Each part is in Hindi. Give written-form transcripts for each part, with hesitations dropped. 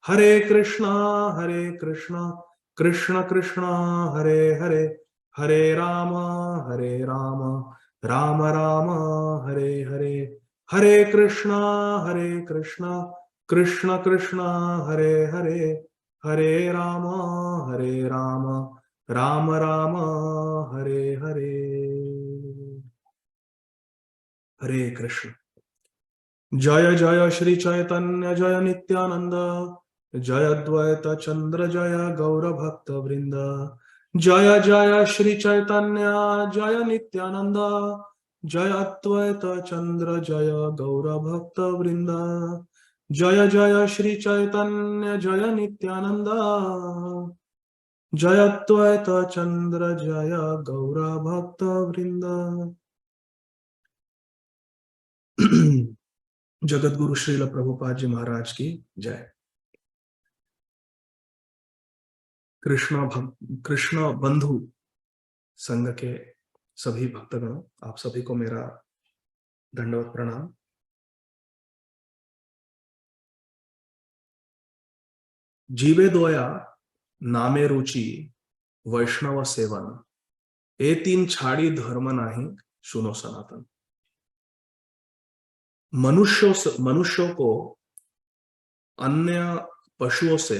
हरे कृष्णा कृष्ण कृष्ण हरे हरे, हरे राम राम राम हरे हरे, हरे कृष्णा कृष्ण कृष्ण हरे हरे, हरे राम राम राम हरे हरे। हरे कृष्ण। जय जय श्री चैतन्य जय नित्यानंद, जय द्वैत चंद्र जय गौर भक्त वृंद। जय जय श्री चैतन्य जय नित्यानंद, जय अद्वैत चंद्र जय गौर भक्त वृंद। जय जय श्री चैतन्य जय नित्यानंद, जय अद्वैत चंद्र जय गौर भक्त वृंद। जगत गुरु श्रील प्रभुपाद जी महाराज की जय। कृष्ण बंधु संघ के सभी भक्तगणों, आप सभी को मेरा दंडवत प्रणाम। जीवे दोया नामे रुचि वैष्णव सेवन, ए तीन छाड़ी धर्म नाही सुनो सनातन। मनुष्यों को अन्य पशुओं से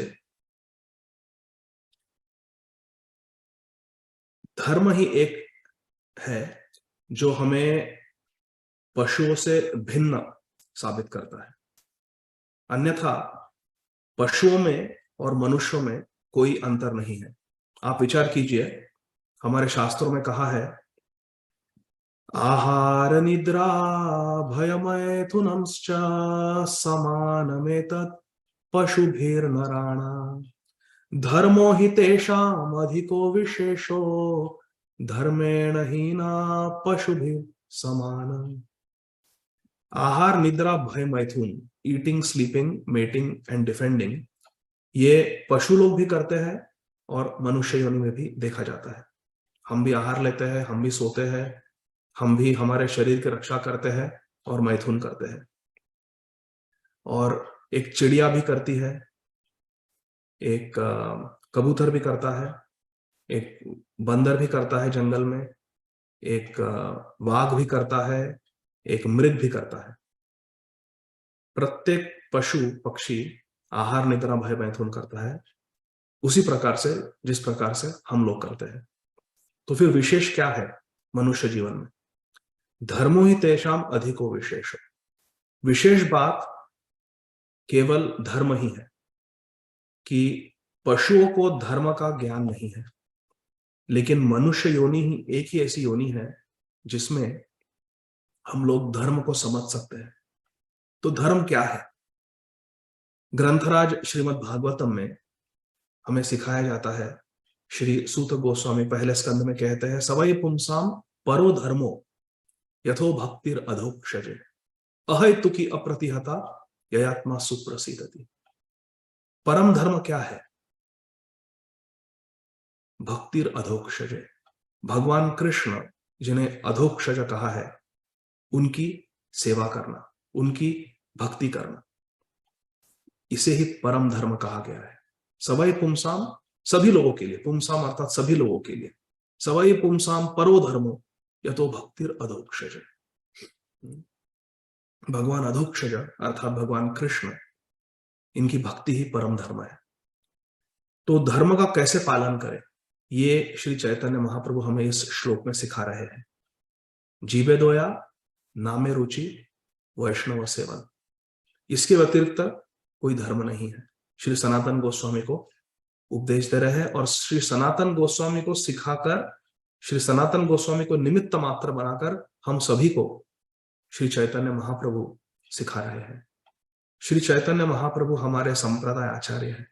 धर्म ही एक है जो हमें पशुओं से भिन्न साबित करता है। अन्यथा पशुओं में और मनुष्यों में कोई अंतर नहीं है। आप विचार कीजिए, हमारे शास्त्रों में कहा है, आहार निद्रा भयमैथुनंश्च समानमेतत् पशुभिर्नराणाम्, धर्मो हि तेषाम् अधिको विशेषो धर्मेण हीना पशुभिः समानम्। आहार निद्रा भय मैथुन, eating sleeping mating and defending, ये पशु लोग भी करते हैं और मनुष्य योनि में भी देखा जाता है। हम भी आहार लेते हैं, हम भी सोते हैं, हम भी हमारे शरीर की रक्षा करते हैं और मैथुन करते हैं। और एक चिड़िया भी करती है, एक कबूतर भी करता है, एक बंदर भी करता है जंगल में, एक वाघ भी करता है, एक मृग भी करता है। प्रत्येक पशु पक्षी आहार निद्रा भय मैथुन करता है उसी प्रकार से जिस प्रकार से हम लोग करते हैं। तो फिर विशेष क्या है मनुष्य जीवन में? धर्मो ही तेषाम अधिको विशेष। विशेष बात केवल धर्म ही है कि पशुओं को धर्म का ज्ञान नहीं है, लेकिन मनुष्य योनि ही एक ही ऐसी योनि है जिसमें हम लोग धर्म को समझ सकते हैं। तो धर्म क्या है? ग्रंथराज श्रीमद् भागवतम में हमें सिखाया जाता है। श्री सूत गोस्वामी पहले स्कंद में कहते हैं, सवै पुंसाम परो धर्मो यथो भक्तिर अधोक्षजे, अहेतुकी अप्रतिहता ययात्मा सुप्रसिद्धति। परम धर्म क्या है? भक्तिर अधोक्षजे। भगवान कृष्ण जिन्हें अधोक्षज कहा है, उनकी सेवा करना, उनकी भक्ति करना, इसे ही परम धर्म कहा गया है। सवै पुंसाम, सभी लोगों के लिए, पुंसाम अर्थात सभी लोगों के लिए, सवै पुंसाम परो धर्मो यतो भक्तिर अधोक्षज। भगवान अधोक्षज अर्थात भगवान कृष्ण, इनकी भक्ति ही परम धर्म है। तो धर्म का कैसे पालन करें, ये श्री चैतन्य महाप्रभु हमें इस श्लोक में सिखा रहे हैं। जीवे दोया नामे रुचि वैष्णव सेवन, इसके व्यतिरिक्त कोई धर्म नहीं है। श्री सनातन गोस्वामी को उपदेश दे रहे हैं और श्री सनातन गोस्वामी को सिखाकर, श्री सनातन गोस्वामी को निमित्त मात्र बनाकर हम सभी को श्री चैतन्य महाप्रभु सिखा रहे हैं। श्री चैतन्य महाप्रभु हमारे संप्रदाय आचार्य है।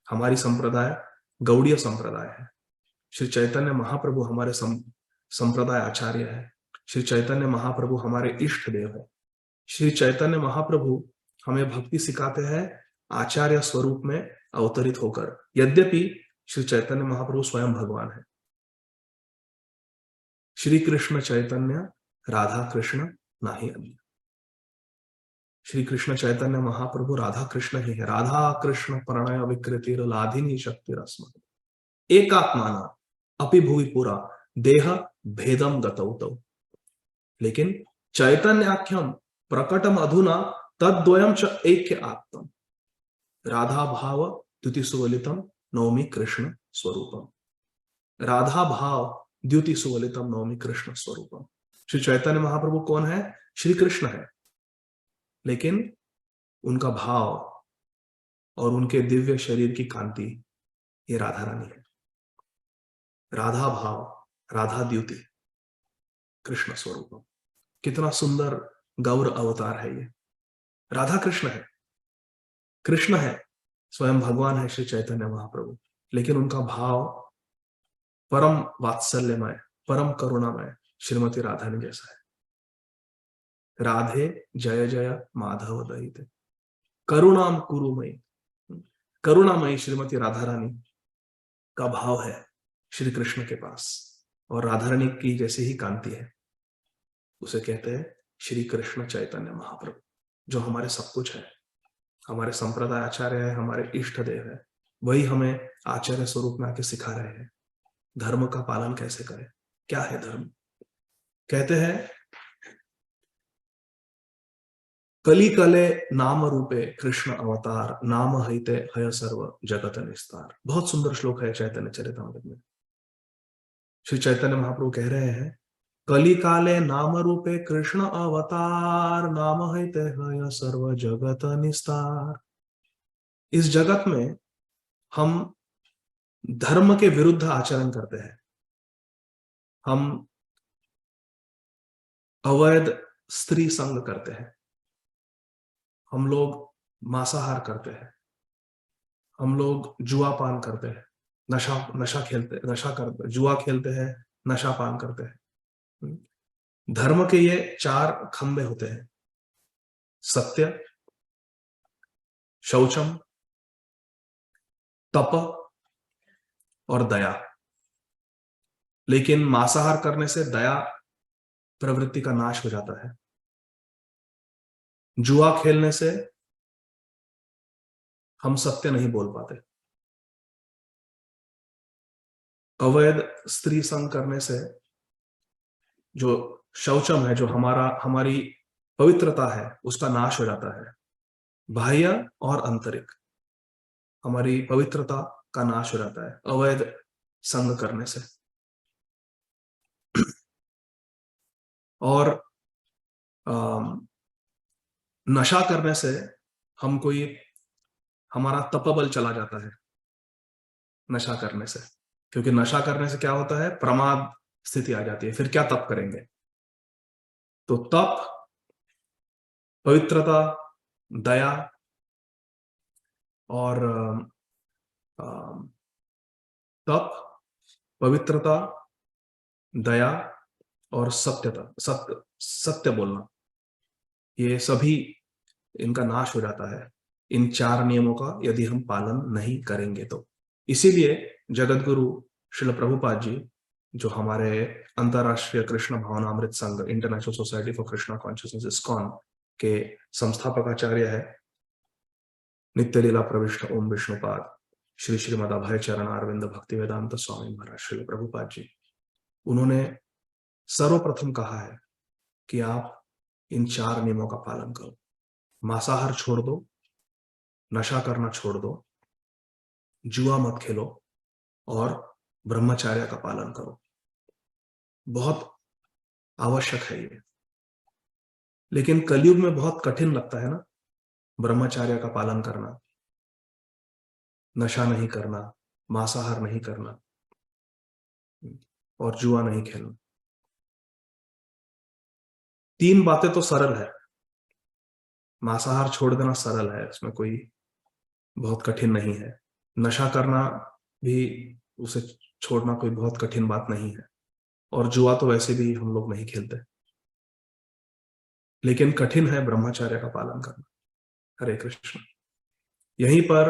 हमारी संप्रदाय गौड़ीय संप्रदाय है। श्री चैतन्य महाप्रभु हमारे संप्रदाय आचार्य है। श्री चैतन्य महाप्रभु हमारे इष्ट देव है। श्री चैतन्य महाप्रभु हमें भक्ति सिखाते हैं आचार्य स्वरूप में अवतरित होकर, यद्यपि श्री चैतन्य महाप्रभु स्वयं भगवान है। श्री कृष्ण चैतन्य राधा कृष्ण नाही अन्य। श्री कृष्ण चैतन्य महाप्रभु राधा कृष्ण ही है। राधा कृष्ण प्रणय विकृति लाधिनी शक्ति रस्म एकात्माना अपि भुवि पुरा देह भेदम गतौ तौ। लेकिन चैतन्याख्यम प्रकटम अधुना तद्वयम च ऐक्य आत्म राधा भाव द्युति सुवलितम नौमी कृष्ण स्वरूपम। राधा भाव द्युति सुवलितम नौमी कृष्ण स्वरूपम। श्री चैतन्य महाप्रभु कौन है? श्री कृष्ण है, लेकिन उनका भाव और उनके दिव्य शरीर की कांति ये राधा रानी है। राधा भाव, राधा द्युति, कृष्ण स्वरूपम। कितना सुंदर गौर अवतार है ये। राधा कृष्ण है, कृष्ण है, स्वयं भगवान है श्री चैतन्य महाप्रभु, लेकिन उनका भाव परम वात्सल्यमय, परम करुणामय श्रीमती राधा ने जैसा है। राधे जय जय माधव दयिते करुणाम कुरुमयी। करुणामयी श्रीमती राधा रानी का भाव है श्री कृष्ण के पास, और राधा रानी की जैसे ही कांति है, उसे कहते हैं श्री कृष्ण चैतन्य महाप्रभु, जो हमारे सब कुछ है, हमारे संप्रदाय आचार्य है, हमारे इष्ट देव है। वही हमें आचार्य स्वरूप में आके सिखा रहे हैं धर्म का पालन कैसे करें, क्या है धर्म। कहते हैं कली कले नाम रूपे कृष्ण अवतार नाम हईते हय सर्व जगत निस्तार। बहुत सुंदर श्लोक है चैतन्य चरितामृत में। श्री चैतन्य महाप्रभु कह रहे हैं कली काले नाम रूपे कृष्ण अवतार नाम हईते हय सर्व जगत निस्तार। इस जगत में हम धर्म के विरुद्ध आचरण करते हैं, हम अवैध स्त्री संग करते हैं, हम लोग मांसाहार करते हैं, हम लोग जुआ पान करते हैं, नशा करते, जुआ खेलते हैं, नशा पान करते हैं। धर्म के ये 4 खंबे होते हैं, सत्य, शौचम, तप और दया। लेकिन मांसाहार करने से दया प्रवृत्ति का नाश हो जाता है, जुआ खेलने से हम सत्य नहीं बोल पाते, अवैध स्त्री संग करने से जो शौचम है, जो हमारी पवित्रता है, उसका नाश हो जाता है। बाह्य और आंतरिक हमारी पवित्रता का नाश हो जाता है अवैध संग करने से। और नशा करने से हमारा तपबल चला जाता है नशा करने से, क्योंकि नशा करने से क्या होता है, प्रमाद स्थिति आ जाती है, फिर क्या तप करेंगे। तो तप, पवित्रता, दया और तप, पवित्रता, दया और सत्य बोलना, ये सभी इनका नाश हो जाता है इन 4 नियमों का यदि हम पालन नहीं करेंगे तो। इसीलिए जगत गुरु श्रील प्रभुपाद जी, जो हमारे अंतरराष्ट्रीय कृष्ण भावनामृत संघ international society for Krishna consciousness ISKCON के संस्थापक आचार्य है, नित्य लीला प्रविष्ट ओम विष्णुपाद श्री श्रीमद अभय चरण अरविंद भक्ति वेदांत स्वामी महाराज श्रील प्रभुपाद जी, उन्होंने सर्वप्रथम कहा है कि आप इन 4 नियमों का पालन करो। मांसाहार छोड़ दो, नशा करना छोड़ दो, जुआ मत खेलो और ब्रह्मचर्य का पालन करो। बहुत आवश्यक है ये, लेकिन कलयुग में बहुत कठिन लगता है ना ब्रह्मचर्य का पालन करना, नशा नहीं करना, मांसाहार नहीं करना और जुआ नहीं खेलना। 3 बातें तो सरल है, मांसाहार छोड़ देना सरल है, इसमें कोई बहुत कठिन नहीं है। नशा करना भी, उसे छोड़ना कोई बहुत कठिन बात नहीं है, और जुआ तो वैसे भी हम लोग नहीं खेलते। लेकिन कठिन है ब्रह्मचर्य का पालन करना। हरे कृष्ण। यहीं पर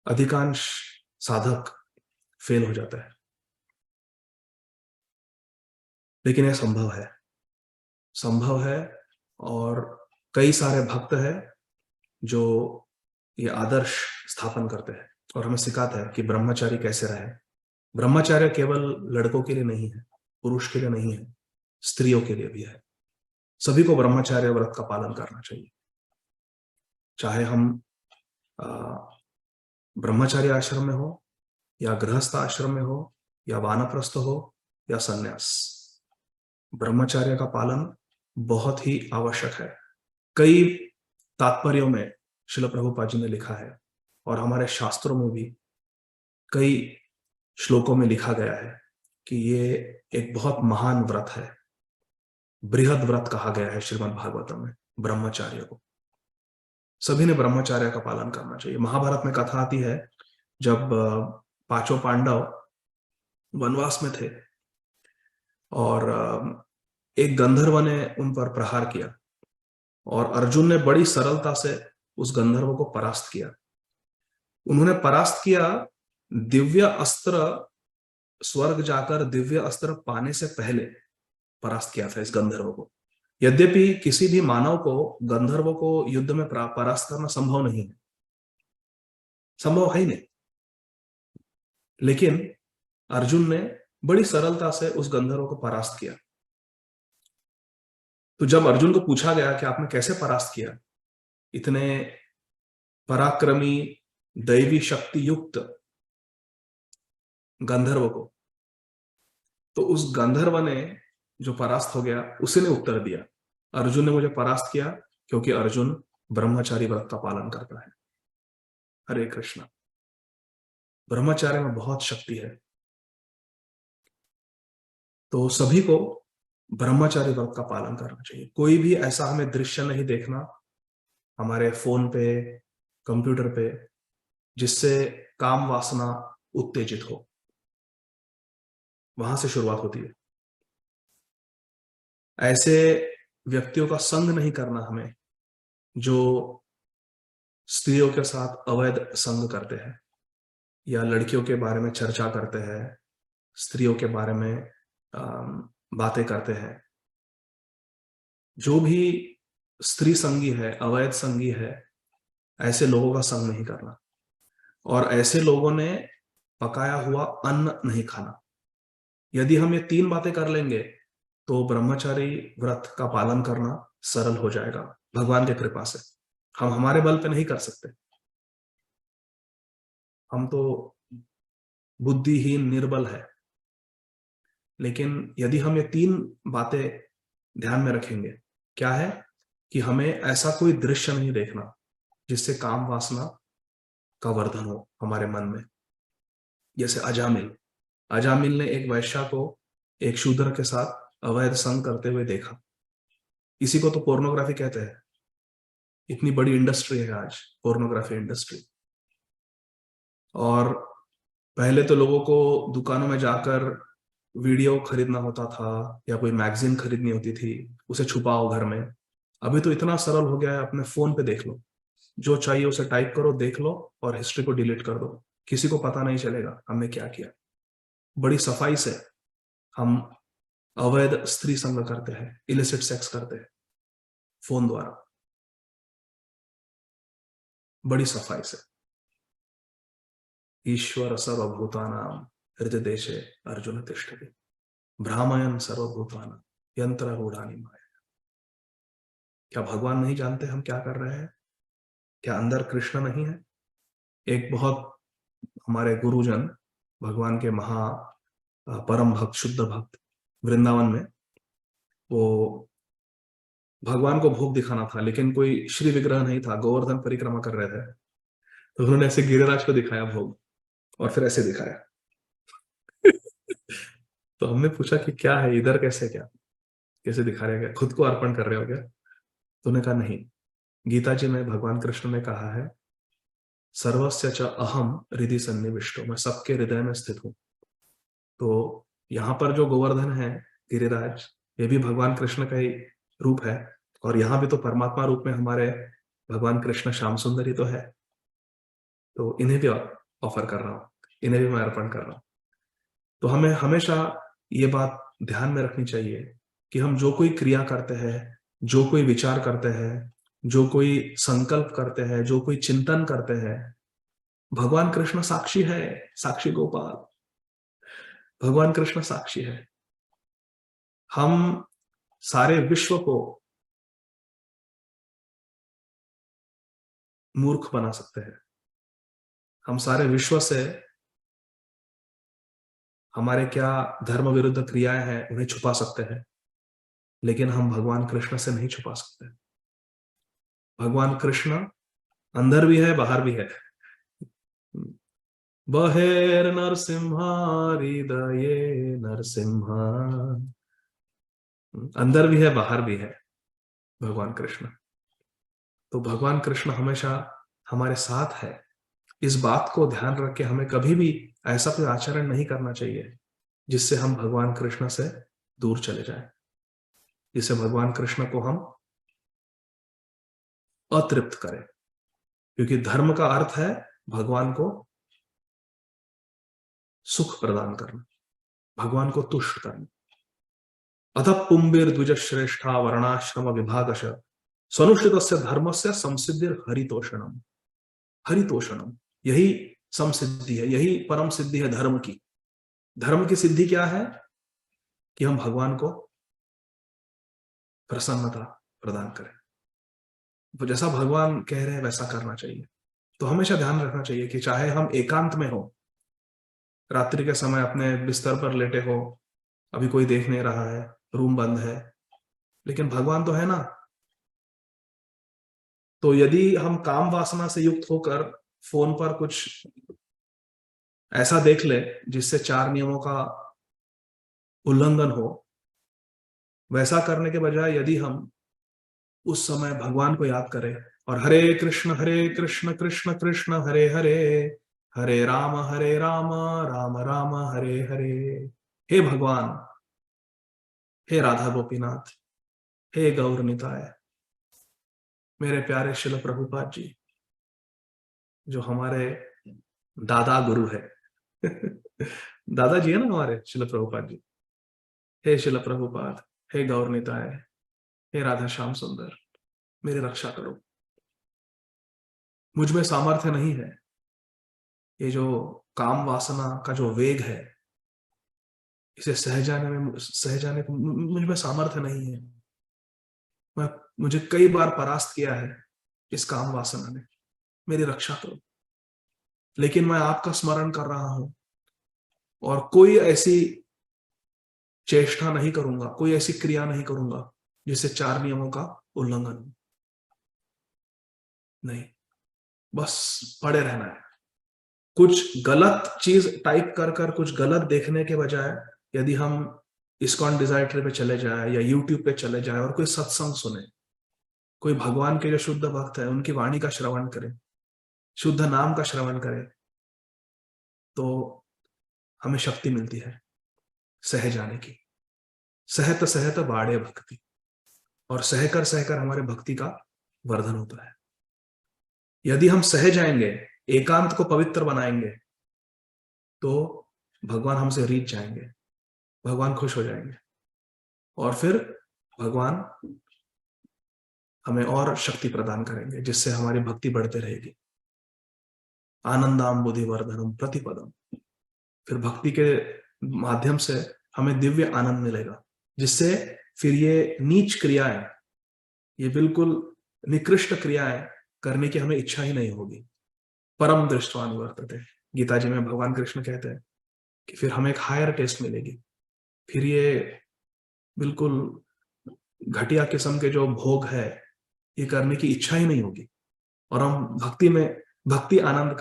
अधिकांश साधक फेल हो जाता है, लेकिन यह संभव है, संभव है और कई सारे भक्त हैं जो ये आदर्श स्थापन करते हैं और हमें सिखाते हैं कि ब्रह्मचारी कैसे रहे। ब्रह्मचर्य केवल लड़कों के लिए नहीं है, पुरुष के लिए नहीं है, स्त्रियों के लिए भी है। सभी को ब्रह्मचर्य व्रत का पालन करना चाहिए, चाहे हम ब्रह्मचार्य आश्रम में हो या गृहस्थ आश्रम में हो या वानप्रस्थ हो या सन्यास। ब्रह्मचर्य का पालन बहुत ही आवश्यक है। कई तात्पर्यों में श्रील प्रभुपाद जी ने लिखा है और हमारे शास्त्रों में भी कई श्लोकों में लिखा गया है कि ये एक बहुत महान व्रत है। बृहद व्रत कहा गया है श्रीमद् भागवतम में ब्रह्मचार्य को। सभी ने ब्रह्मचार्य का पालन करना चाहिए। महाभारत में कथा आती है, जब पांचों पांडव वनवास में थे और एक गंधर्व ने उन पर प्रहार किया और अर्जुन ने बड़ी सरलता से उस गंधर्व को परास्त किया। उन्होंने परास्त किया दिव्य अस्त्र, स्वर्ग जाकर दिव्य अस्त्र पाने से पहले परास्त किया था इस गंधर्व को। यद्यपि किसी भी मानव को गंधर्व को युद्ध में परास्त करना संभव नहीं है, संभव है ही नहीं, लेकिन अर्जुन ने बड़ी सरलता से उस गंधर्व को परास्त किया। तो जब अर्जुन को पूछा गया कि आपने कैसे परास्त किया इतने पराक्रमी दैवी शक्ति युक्त गंधर्व को, तो उस गंधर्व ने जो परास्त हो गया उसी ने उत्तर दिया, अर्जुन ने मुझे परास्त किया क्योंकि अर्जुन ब्रह्मचारी व्रत का पालन करता है। हरे कृष्णा। ब्रह्मचार्य में बहुत शक्ति है, तो सभी को ब्रह्मचारी व्रत का पालन करना चाहिए। कोई भी ऐसा हमें दृश्य नहीं देखना हमारे फोन पे, कंप्यूटर पे, जिससे काम वासना उत्तेजित हो। वहां से शुरुआत होती है। ऐसे व्यक्तियों का संग नहीं करना हमें जो स्त्रियों के साथ अवैध संग करते हैं या लड़कियों के बारे में चर्चा करते हैं, स्त्रियों के बारे में बातें करते हैं। जो भी स्त्री संगी है, अवैध संगी है, ऐसे लोगों का संग नहीं करना। और ऐसे लोगों ने पकाया हुआ अन्न नहीं खाना। यदि हम ये 3 बातें कर लेंगे तो ब्रह्मचारी व्रत का पालन करना सरल हो जाएगा भगवान की कृपा से। हम हमारे बल पे नहीं कर सकते, हम तो बुद्धिहीन निर्बल है। लेकिन यदि हम ये 3 बातें ध्यान में रखेंगे, क्या है कि हमें ऐसा कोई दृश्य नहीं देखना जिससे काम वासना का वर्धन हो हमारे मन में। जैसे अजामिल ने एक वैश्या को एक शूद्र के साथ अवैध संग करते हुए देखा। इसी को तो पोर्नोग्राफी कहते हैं। इतनी बड़ी इंडस्ट्री है आज पोर्नोग्राफी इंडस्ट्री। और पहले तो लोगों को दुकानों में जाकर वीडियो खरीदना होता था या कोई मैगजीन खरीदनी होती थी, उसे छुपाओ घर में। अभी तो इतना सरल हो गया है, अपने फोन पे देख लो, जो चाहिए उसे टाइप करो, देख लो और हिस्ट्री को डिलीट कर दो। किसी को पता नहीं चलेगा हमने क्या किया। बड़ी सफाई से हम अवैध स्त्री संग करते हैं, इलिसिट सेक्स करते हैं फोन द्वारा, बड़ी सफाई से। ईश्वर सर्वभूतानां हृदय देशे अर्जुन तिष्ठति भ्रामयन् सर्वभूतानां यंत्र रूढ़ानि माया। क्या भगवान नहीं जानते हम क्या कर रहे हैं? क्या अंदर कृष्ण नहीं है? एक बहुत हमारे गुरुजन, भगवान के महा परम भक्त, शुद्ध भक्त, वृंदावन में वो भगवान को भोग दिखाना था, लेकिन कोई श्री विग्रह नहीं था, गोवर्धन परिक्रमा कर रहे थे। तो उन्होंने ऐसे गिरिराज को दिखाया भोग और फिर ऐसे दिखाया। तो हमने पूछा कि क्या है इधर, कैसे दिखा रहे, क्या खुद को अर्पण कर रहे हो क्या? तो उन्होंने कहा नहीं, गीता जी में भगवान कृष्ण ने कहा है सर्वस्य च अहम हृदि सन्निविष्टो, मैं सबके हृदय में स्थित हूं। तो यहाँ पर जो गोवर्धन है, गिरिराज, ये भी भगवान कृष्ण का ही रूप है। और यहाँ भी तो परमात्मा रूप में हमारे भगवान कृष्ण श्याम सुंदरी तो है। तो इन्हें भी ऑफर कर रहा हूं, इन्हें भी मैं अर्पण कर रहा हूं। तो हमें हमेशा ये बात ध्यान में रखनी चाहिए कि हम जो कोई क्रिया करते हैं जो कोई विचार करते हैं, जो कोई संकल्प करते हैं, जो कोई चिंतन करते हैं, भगवान कृष्ण साक्षी है, साक्षी गोपाल, भगवान कृष्ण साक्षी है। हम सारे विश्व को मूर्ख बना सकते हैं, हम सारे विश्व से हमारे क्या धर्म विरुद्ध क्रियाएं हैं उन्हें छुपा सकते हैं, लेकिन हम भगवान कृष्ण से नहीं छुपा सकते। भगवान कृष्ण अंदर भी है, बाहर भी है। बहेर नरसिम्हा हृदये नरसिम्हा, अंदर भी है, बाहर भी है भगवान कृष्ण। तो भगवान कृष्ण हमेशा हमारे साथ है। इस बात को ध्यान रख के हमें कभी भी ऐसा कोई आचरण नहीं करना चाहिए जिससे हम भगवान कृष्ण से दूर चले जाएं, जिससे भगवान कृष्ण को हम अतृप्त करें। क्योंकि धर्म का अर्थ है भगवान को सुख प्रदान करना, भगवान को तुष्ट करना। अतः पुंबिर द्विज श्रेष्ठा वर्णाश्रम विभागश स्वनुष्ठितस्य धर्मस्य संसिद्धिर हरितोषणम। हरितोषणम, यही समसिद्धि है, यही परम सिद्धि है धर्म की। धर्म की सिद्धि क्या है? कि हम भगवान को प्रसन्नता प्रदान करें। तो जैसा भगवान कह रहे हैं वैसा करना चाहिए। तो हमेशा ध्यान रखना चाहिए कि चाहे हम एकांत में हो, रात्रि के समय अपने बिस्तर पर लेटे हो, अभी कोई देख नहीं रहा है, रूम बंद है, लेकिन भगवान तो है ना। तो यदि हम काम वासना से युक्त होकर फोन पर कुछ ऐसा देख ले जिससे 4 नियमों का उल्लंघन हो, वैसा करने के बजाय यदि हम उस समय भगवान को याद करें और हरे कृष्ण कृष्ण कृष्ण हरे हरे, हरे राम राम राम हरे हरे। हे भगवान, हे राधा गोपीनाथ, हे गौर निताय, मेरे प्यारे शिल प्रभुपाद जी, जो हमारे दादा गुरु है दादाजी है ना हमारे शिल प्रभुपाद जी। हे शिल प्रभुपाद, हे गौर निताय, हे राधा श्याम सुंदर, मेरी रक्षा करो। मुझ में सामर्थ्य नहीं है, ये जो काम वासना का जो वेग है इसे सह जाने को मुझ में सामर्थ्य नहीं है। मैं मुझे कई बार परास्त किया है इस काम वासना ने, मेरी रक्षा करो। लेकिन मैं आपका स्मरण कर रहा हूं और कोई ऐसी चेष्टा नहीं करूंगा, कोई ऐसी क्रिया नहीं करूंगा जिससे 4 नियमों का उल्लंघन हो। नहीं, बस पड़े रहना है। कुछ गलत चीज टाइप कर कर कुछ गलत देखने के बजाय यदि हम इस्कॉन डिजायर पे चले जाए या यूट्यूब पे चले जाए और कोई सत्संग सुने, कोई भगवान के जो शुद्ध भक्त है उनकी वाणी का श्रवण करें, शुद्ध नाम का श्रवण करें, तो हमें शक्ति मिलती है सह जाने की। सहत सहत बाढ़े भक्ति, और सहकर सहकर हमारे भक्ति का वर्धन होता है। यदि हम सह जाएंगे, एकांत को पवित्र बनाएंगे, तो भगवान हमसे रीझ जाएंगे, भगवान खुश हो जाएंगे और फिर भगवान हमें और शक्ति प्रदान करेंगे जिससे हमारी भक्ति बढ़ते रहेगी। आनंदाम बुद्धि वर्धनम प्रतिपदम, फिर भक्ति के माध्यम से हमें दिव्य आनंद मिलेगा, जिससे फिर ये नीच क्रियाएं, ये बिल्कुल निकृष्ट क्रियाएं करने की हमें इच्छा ही नहीं होगी। परम दृष्टवा निवर्तते, गीता जी में भगवान कृष्ण कहते हैं कि फिर हमें एक हायर टेस्ट मिलेगी। फिर ये बिल्कुल घटिया किस्म के जो भोग है ये करने की इच्छा ही नहीं होगी और हम भक्ति में भक्ति आनंद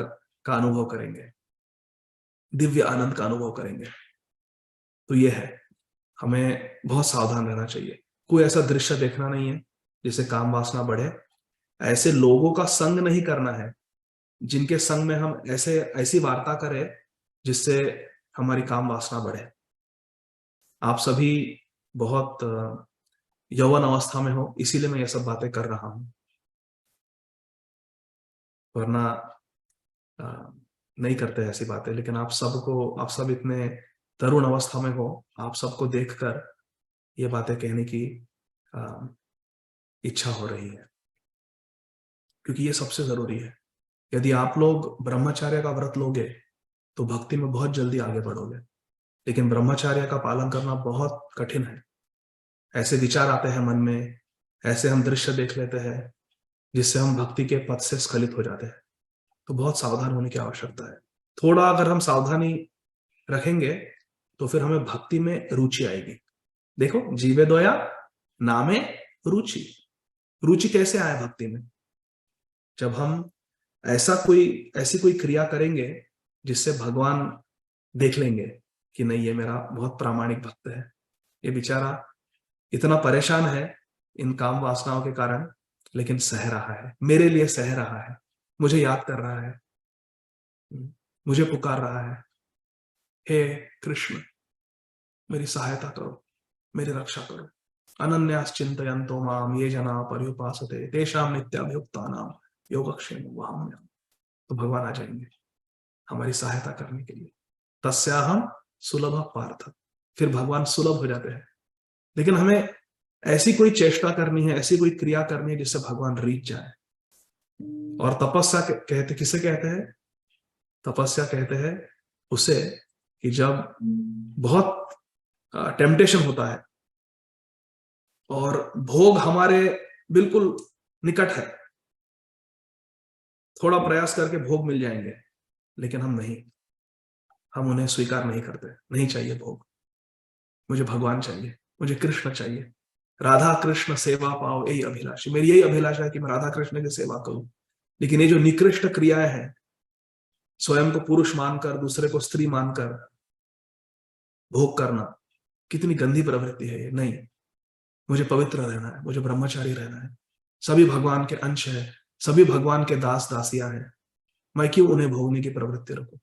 का अनुभव करेंगे, दिव्य आनंद का अनुभव करेंगे। तो ये है, हमें बहुत सावधान रहना चाहिए। कोई ऐसा दृश्य देखना नहीं है जिससे काम वासना बढ़े, ऐसे लोगों का संग नहीं करना है जिनके संग में हम ऐसी वार्ता करें जिससे हमारी काम वासना बढ़े। आप सभी बहुत यौवन अवस्था में हो, इसीलिए मैं ये सब बातें कर रहा हूं, वरना नहीं करते ऐसी बातें। लेकिन आप सब इतने तरुण अवस्था में हो, आप सबको देखकर ये बातें कहने की इच्छा हो रही है, क्योंकि ये सबसे जरूरी है। यदि आप लोग ब्रह्मचर्य का व्रत लोगे तो भक्ति में बहुत जल्दी आगे बढ़ोगे, लेकिन ब्रह्मचर्य का पालन करना बहुत कठिन है। ऐसे विचार आते हैं मन में, ऐसे हम दृश्य देख लेते हैं जिससे हम भक्ति के पथ से स्खलित हो जाते हैं। तो बहुत सावधान होने की आवश्यकता है। थोड़ा अगर हम सावधानी रखेंगे तो फिर हमें भक्ति में रुचि आएगी। देखो, जीवे दोया नामे रुचि। रुचि कैसे आए भक्ति में? जब हम ऐसी कोई क्रिया करेंगे जिससे भगवान देख लेंगे कि नहीं, ये मेरा बहुत प्रामाणिक भक्त है, ये बेचारा इतना परेशान है इन काम वासनाओं के कारण, लेकिन सह रहा है, मेरे लिए सह रहा है, मुझे याद कर रहा है, मुझे पुकार रहा है, हे कृष्ण मेरी सहायता करो, मेरी रक्षा करो। अनन्यास चिंतयन्तो माम ये जना पर्युपासते तेषां नित्याभियुक्तानां योगक्षेमं वहाम्यहम्। तो भगवान आ जाएंगे हमारी सहायता करने के लिए। तस्याहम सुलभ पार्थ, फिर भगवान सुलभ हो जाते हैं। लेकिन हमें ऐसी कोई चेष्टा करनी है, ऐसी कोई क्रिया करनी है जिससे भगवान रीझ जाए। और तपस्या कहते किसे कहते हैं? तपस्या कहते हैं उसे कि जब बहुत टेम्पटेशन होता है और भोग हमारे बिल्कुल निकट है, थोड़ा प्रयास करके भोग मिल जाएंगे, लेकिन हम उन्हें स्वीकार नहीं करते। नहीं चाहिए भोग, मुझे भगवान चाहिए, मुझे कृष्ण चाहिए, राधा कृष्ण सेवा पाओ, यही अभिलाषा, मेरी यही अभिलाषा है कि मैं राधा कृष्ण की सेवा करूं। लेकिन ये जो निकृष्ट क्रियाएं हैं, स्वयं को पुरुष मानकर दूसरे को स्त्री मानकर भोग करना, कितनी गंदी प्रवृत्ति है ये। नहीं, मुझे पवित्र रहना है, मुझे ब्रह्मचारी रहना है। सभी भगवान के अंश है, सभी भगवान के दास दासियां हैं, मैं क्यों उन्हें भोगने की प्रवृत्ति रखूं?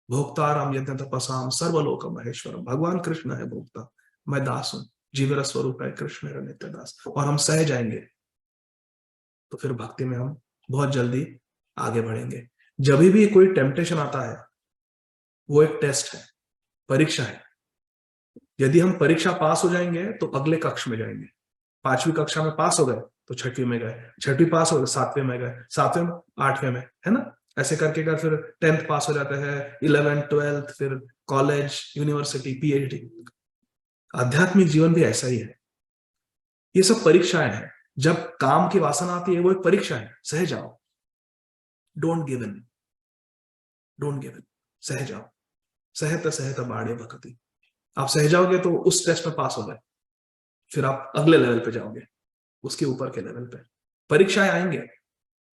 भोक्ताराम यज्ञ तपसाम सर्वलोक महेश्वर, भगवान कृष्ण है भोक्ता, मैं दास हूं, जीवेर स्वरूप है कृष्ण मेरा नित्य दास। और हम सह जाएंगे तो फिर भक्ति में हम बहुत जल्दी आगे बढ़ेंगे। जब भी कोई टेम्पटेशन आता है वो एक टेस्ट है, परीक्षा है। यदि हम परीक्षा पास हो जाएंगे तो अगले कक्ष में जाएंगे। 5वीं कक्षा में पास हो गए तो 6वीं में गए, 6वीं पास हो गए 7वें में गए, 7वें में 8वें में, है ना? ऐसे करके कर फिर 10th पास हो जाते हैं, 11th 12th, फिर कॉलेज, यूनिवर्सिटी, पीएचडी। आध्यात्मिक जीवन भी ऐसा ही है, ये सब परीक्षाएं हैं। जब काम की वासना आती है वो एक परीक्षा है, सह जाओ, don't give in, don't give in, सह जाओ। सहत सहत बाढ़ भक्ति, आप सह जाओगे तो उस टेस्ट में पास हो गए, फिर आप अगले लेवल पे जाओगे, उसके ऊपर के लेवल पे। परीक्षाएं आएंगे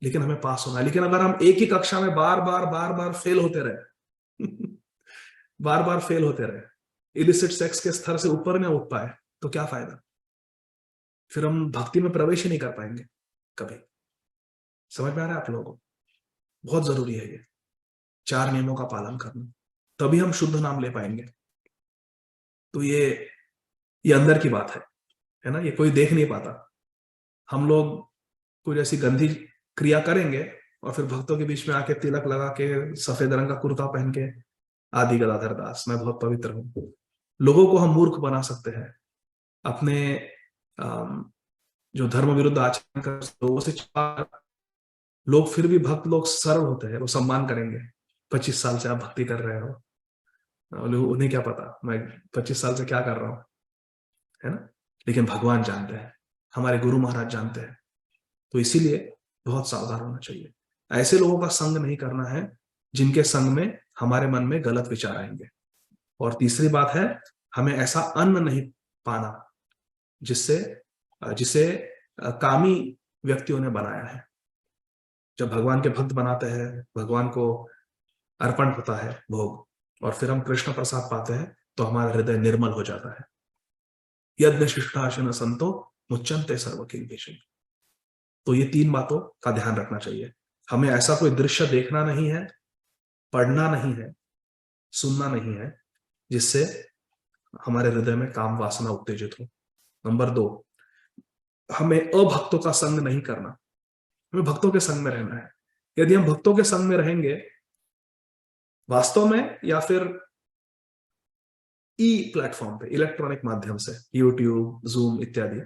लेकिन हमें पास होना है। लेकिन अगर हम एक ही कक्षा में बार बार फेल होते रहे बार बार फेल होते रहे, इलिसिट सेक्स के स्तर से ऊपर न उठ पाए, तो क्या फायदा? फिर हम भक्ति में प्रवेश ही नहीं कर पाएंगे कभी। समझ में आ रहा है आप लोगों को? बहुत जरूरी है ये 4 नियमों का पालन करना, तभी हम शुद्ध नाम ले पाएंगे। तो ये अंदर की बात है ना? ये कोई देख नहीं पाता। हम लोग कुछ ऐसी गंदी क्रिया करेंगे और फिर भक्तों के बीच में आके तिलक लगा के, सफेद रंग का कुर्ता पहन के, आदि गदाधर दास, मैं बहुत पवित्र हूं। लोगों को हम मूर्ख बना सकते हैं अपने जो धर्म विरुद्ध आचरण कर लोगों से छुपा। लोग फिर भी भक्त लोग सरल होते हैं, वो सम्मान करेंगे। 25 साल से आप भक्ति कर रहे हो, उन्हें क्या पता मैं 25 साल से क्या कर रहा हूं, है ना? लेकिन भगवान जानते हैं, हमारे गुरु महाराज जानते हैं। तो इसीलिए बहुत सावधान होना चाहिए। ऐसे लोगों का संग नहीं करना है जिनके संग में हमारे मन में गलत विचार आएंगे। और तीसरी बात है, हमें ऐसा अन्न नहीं पाना जिससे जिसे कामी व्यक्तियों ने बनाया है। जब भगवान के भक्त बनाते हैं, भगवान को अर्पण होता है भोग, और फिर हम कृष्ण प्रसाद पाते हैं, तो हमारा हृदय निर्मल हो जाता है। यज्ञ शिष्टाशन संतो मुच्यंते सर्व किल्बिषम्। तो ये 3 बातों का ध्यान रखना चाहिए। हमें ऐसा कोई दृश्य देखना नहीं है, पढ़ना नहीं है, सुनना नहीं है जिससे हमारे हृदय में काम वासना उत्तेजित हो। नंबर 2, हमें अभक्तों का संग नहीं करना, हमें भक्तों के संग में रहना है। यदि हम भक्तों के संग में रहेंगे वास्तव में, या फिर ई प्लेटफॉर्म पे, इलेक्ट्रॉनिक माध्यम से, यूट्यूब, जूम इत्यादि,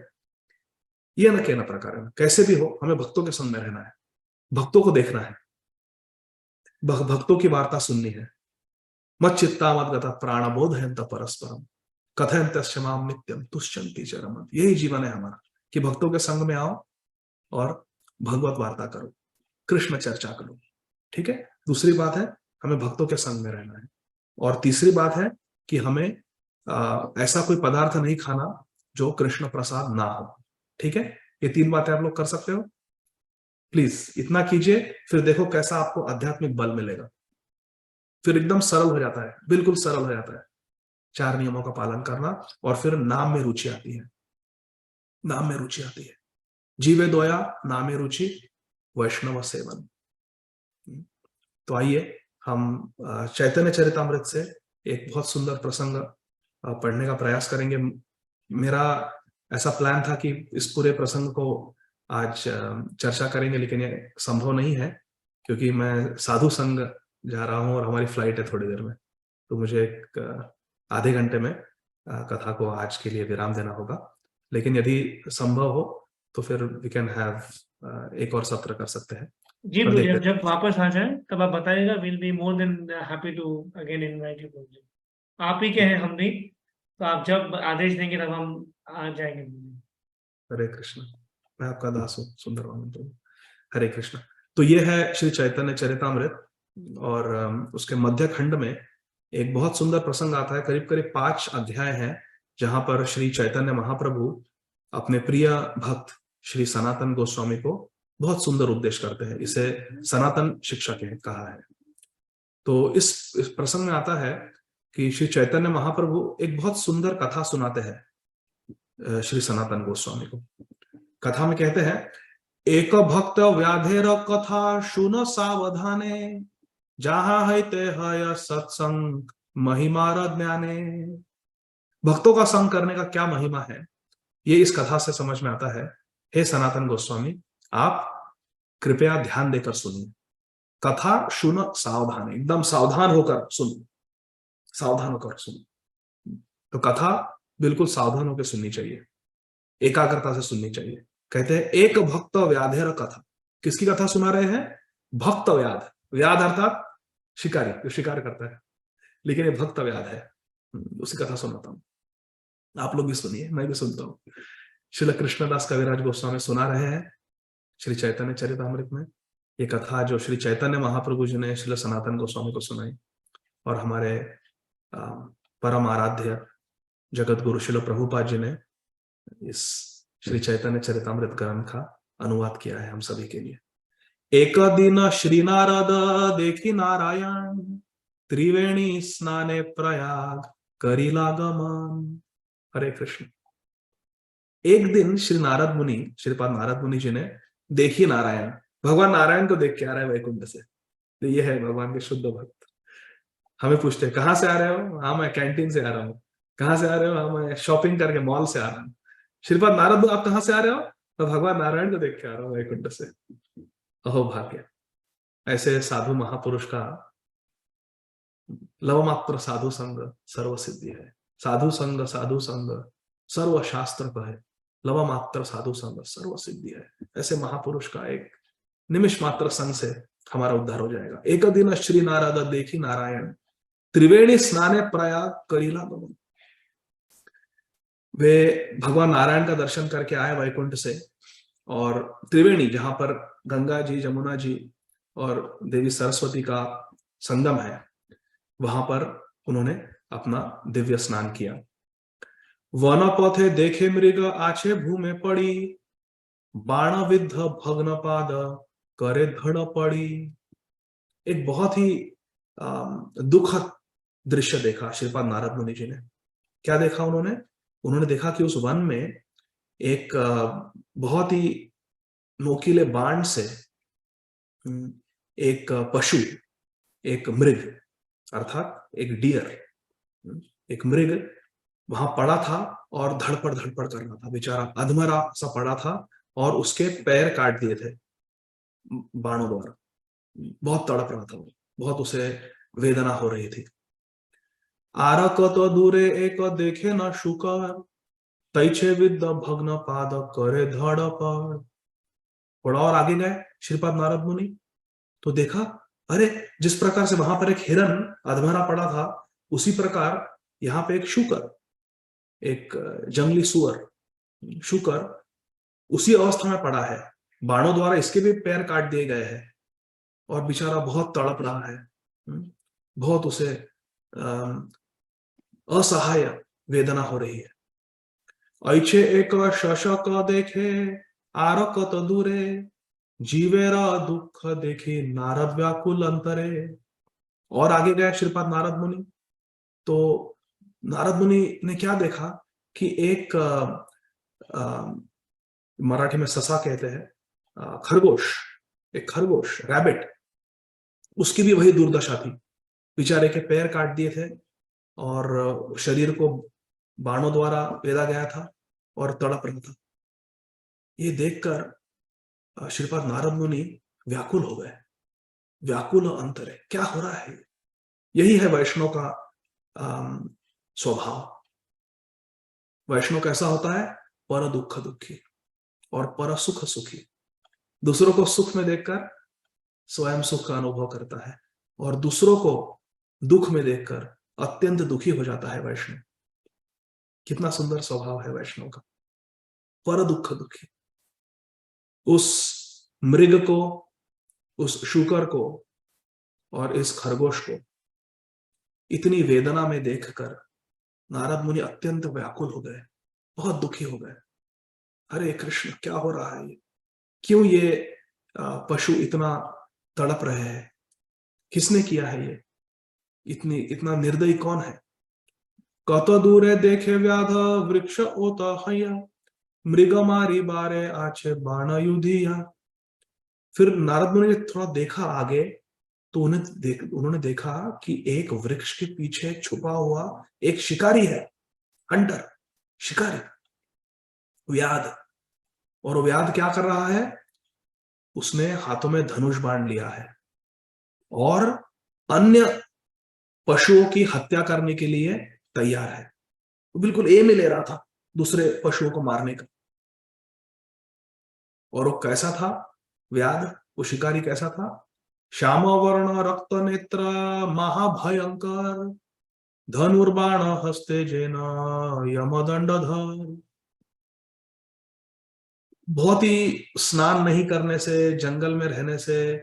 ये न के न प्रकार, कैसे भी हो हमें भक्तों के संग में रहना है, भक्तों को देखना है, भक्तों की वार्ता सुननी है। मत चित्ता मत गता प्राणबोध है परस्परम कथयंत क्षमाम नित्यम तुष्यंति च रमन्ति। यही जीवन है हमारा कि भक्तों के संग में आओ और भगवत वार्ता करो, कृष्ण चर्चा करो। ठीक है, दूसरी बात है हमें भक्तों के संग में रहना है। और तीसरी बात है कि हमें ऐसा कोई पदार्थ नहीं खाना जो कृष्ण प्रसाद ना हो। ठीक है, ये 3 बातें आप लोग कर सकते हो। प्लीज इतना कीजिए, फिर देखो कैसा आपको आध्यात्मिक बल मिलेगा, फिर एकदम सरल हो जाता है, बिल्कुल सरल हो जाता है 4 नियमों का पालन करना। और फिर नाम में रुचि आती है, नाम में रुचि आती है। जीवे दोया नामे रुचि वैष्णव सेवन। तो आइए हम चैतन्य चरितामृत से एक बहुत सुंदर प्रसंग पढ़ने का प्रयास करेंगे। मेरा ऐसा प्लान था कि इस पूरे प्रसंग को आज चर्चा करेंगे, लेकिन ये संभव नहीं है क्योंकि मैं साधु संग जा रहा हूं और हमारी फ्लाइट है थोड़ी देर में, तो मुझे आधे घंटे में कथा को आज के लिए विराम देना होगा। लेकिन यदि संभव हो तो फिर वी कैन हैव एक और सत्र कर सकते हैं। जी गुरुजी, जब वापस आ जाए तब आप बताइएगा, will be more than happy to again invite you Guruji. आप ही के हैं हम भी, तो आप जब आदेश देंगे तब हम आ जाएंगे। हरे कृष्ण, मैं आपका दास हूँ सुंदर तो हरे कृष्ण। तो ये है श्री चैतन्य चरितामृत और उसके मध्य खंड में एक बहुत सुंदर प्रसंग आता है। करीब करीब 5 अध्याय हैं जहां पर श्री चैतन्य महाप्रभु अपने प्रिय भक्त श्री सनातन गोस्वामी को बहुत सुंदर उपदेश करते हैं। इसे सनातन शिक्षा कहा है। तो इस प्रसंग में आता है कि श्री चैतन्य महाप्रभु एक बहुत सुंदर कथा सुनाते हैं श्री सनातन गोस्वामी को। कथा में कहते हैं, एक भक्त व्याधेर कथा सुन सावधाने जहां है ते है सत्संग महिमार ज्ञाने। भक्तों का संग करने का क्या महिमा है, ये इस कथा से समझ में आता है। हे सनातन गोस्वामी, आप कृपया ध्यान देकर सुनिए। कथा सुन सावधान, एकदम सावधान होकर सुनो, सावधान होकर सुनो। तो कथा बिल्कुल सावधान होकर सुननी चाहिए, एकाग्रता से सुननी चाहिए। कहते हैं एक भक्त व्याधेर कथा, किसकी कथा सुना रहे हैं? भक्त व्याध, व्याध अर्थात शिकारी, जो शिकार करता है, लेकिन ये भक्त व्याध है, उसी कथा सुनाता हूं। आप लोग भी सुनिए, मैं भी सुनता हूँ। श्रील कृष्णदास कविराज गोस्वामी सुना रहे हैं श्री चैतन्य चरितामृत में ये कथा, जो श्री चैतन्य महाप्रभु जी ने श्रील सनातन गोस्वामी को सुनाई और हमारे परम आराध्य जगत गुरु श्रील प्रभुपाद जी ने इस श्री चैतन्य चरितामृत ग्रंथ का अनुवाद किया है हम सभी के लिए। एक दिन श्री नारद देखी नारायण त्रिवेणी स्नाने प्रयाग करिला गमन। हरे कृष्ण। एक दिन श्री नारद मुनि, श्रीपाद नारद मुनि जी ने देखी नारायण, भगवान नारायण को देख के आ रहे हैं वैकुंठ से। तो ये है भगवान के शुद्ध भक्त। हमें पूछते हैं कहां से आ रहे हो? हाँ मैं कैंटीन से आ रहा हूँ। कहां से आ रहे हो? हाँ मैं शॉपिंग करके मॉल से आ रहा हूँ। श्रीपाद नारद, आप कहां से आ रहे हो? तो भगवान नारायण को देख के आ रहा हूँ वैकुंठ से। अहो भाग्य, ऐसे साधु महापुरुष का लवमात्र साधु संग सर्व सिद्धि है। साधु संग सर्व शास्त्र पर है, लवमात्र साधु संग सर्व सिद्धि है। ऐसे महापुरुष का एक निमिष मात्र संग से हमारा उद्धार हो जाएगा। एक दिन श्री नारद देखी नारायण त्रिवेणी स्नाने प्रयाग करिला गमन। वे भगवान नारायण का दर्शन करके आए वैकुंठ से, और त्रिवेणी जहां पर गंगा जी, जमुना जी और देवी सरस्वती का संगम है, वहां पर उन्होंने अपना दिव्य स्नान किया। वन पथे देखे मृग आछे भूमे पड़ी बाण विद्ध भग्न पाद करे धड़ पड़ी। एक बहुत ही दुखद दृश्य देखा श्रीपाद नारद मुनि जी ने। क्या देखा उन्होंने? उन्होंने देखा कि उस वन में एक बहुत ही नोकीले बाण से एक पशु, एक मृग अर्थात एक डियर, एक मृग वहां पड़ा था और धड़पड़ धड़पड़ कर रहा था। बेचारा अधमरा सा पड़ा था और उसके पैर काट दिए थे बाणों द्वारा। बहुत तड़प रहा था वो, बहुत उसे वेदना हो रही थी। आरक तो दूरे एक देखे न शुकर तैछे विद्य भग्न पाद करे धड़पड़। थोड़ा और आगे गए श्रीपाद नारद मुनि, तो देखा अरे जिस प्रकार से वहां पर एक हिरन अधमरा पड़ा था, उसी प्रकार यहाँ पे एक शूकर, एक जंगली सुअर शूकर उसी अवस्था में पड़ा है। बाणों द्वारा इसके भी पैर काट दिए गए हैं और बेचारा बहुत तड़प रहा है। बहुत उसे असहाय वेदना हो रही है। ऐछे एक शशक देखे आरकत दूरे, जीवेरा दुख देखे नारद व्याकुल अंतरे। और आगे गए श्रीपाद नारद मुनि, तो नारद मुनि ने क्या देखा कि एक मराठी में ससा कहते हैं, खरगोश, एक खरगोश रैबिट, उसकी भी वही दुर्दशा थी। बेचारे के पैर काट दिए थे और शरीर को बाणों द्वारा वेदा गया था और तड़प रहा था। ये देखकर श्रीपाद नारद मुनि व्याकुल हो गए। व्याकुल अंतर है, क्या हो रहा है? यही है वैष्णव का स्वभाव। वैष्णव कैसा होता है? पर दुख दुखी और पर सुख सुखी। दूसरों को सुख में देखकर स्वयं सुख का अनुभव करता है और दूसरों को दुख में देखकर अत्यंत दुखी हो जाता है वैष्णव। कितना सुंदर स्वभाव है वैष्णव का, पर दुख दुखी। उस मृग को, उस शूकर को और इस खरगोश को इतनी वेदना में देखकर नारद मुनि अत्यंत व्याकुल हो गए, बहुत दुखी हो गए। हरे कृष्ण, क्या हो रहा है? ये क्यों ये पशु इतना तड़प रहे हैं? किसने किया है ये? इतना निर्दयी कौन है? कत दूरे देखे व्याध वृक्ष ओत हैया, मृग मारी बारे आछे बाण युधिया। फिर नारद मुनि ने थोड़ा देखा आगे, तो उन्होंने देखा कि एक वृक्ष के पीछे छुपा हुआ एक शिकारी है, हंटर, शिकारी, व्याध। और व्याध क्या कर रहा है? उसने हाथों में धनुष बाण लिया है और अन्य पशुओं की हत्या करने के लिए तैयार है। वो बिल्कुल एम ही ले रहा था दूसरे पशुओं को मारने का। और वो कैसा था व्याध? वो शिकारी कैसा था? श्याम वर्ण रक्त नेत्र महाभयंकर, धनुर्बाण हस्ते जेन यमदंडधर। बहुत ही स्नान नहीं करने से, जंगल में रहने से,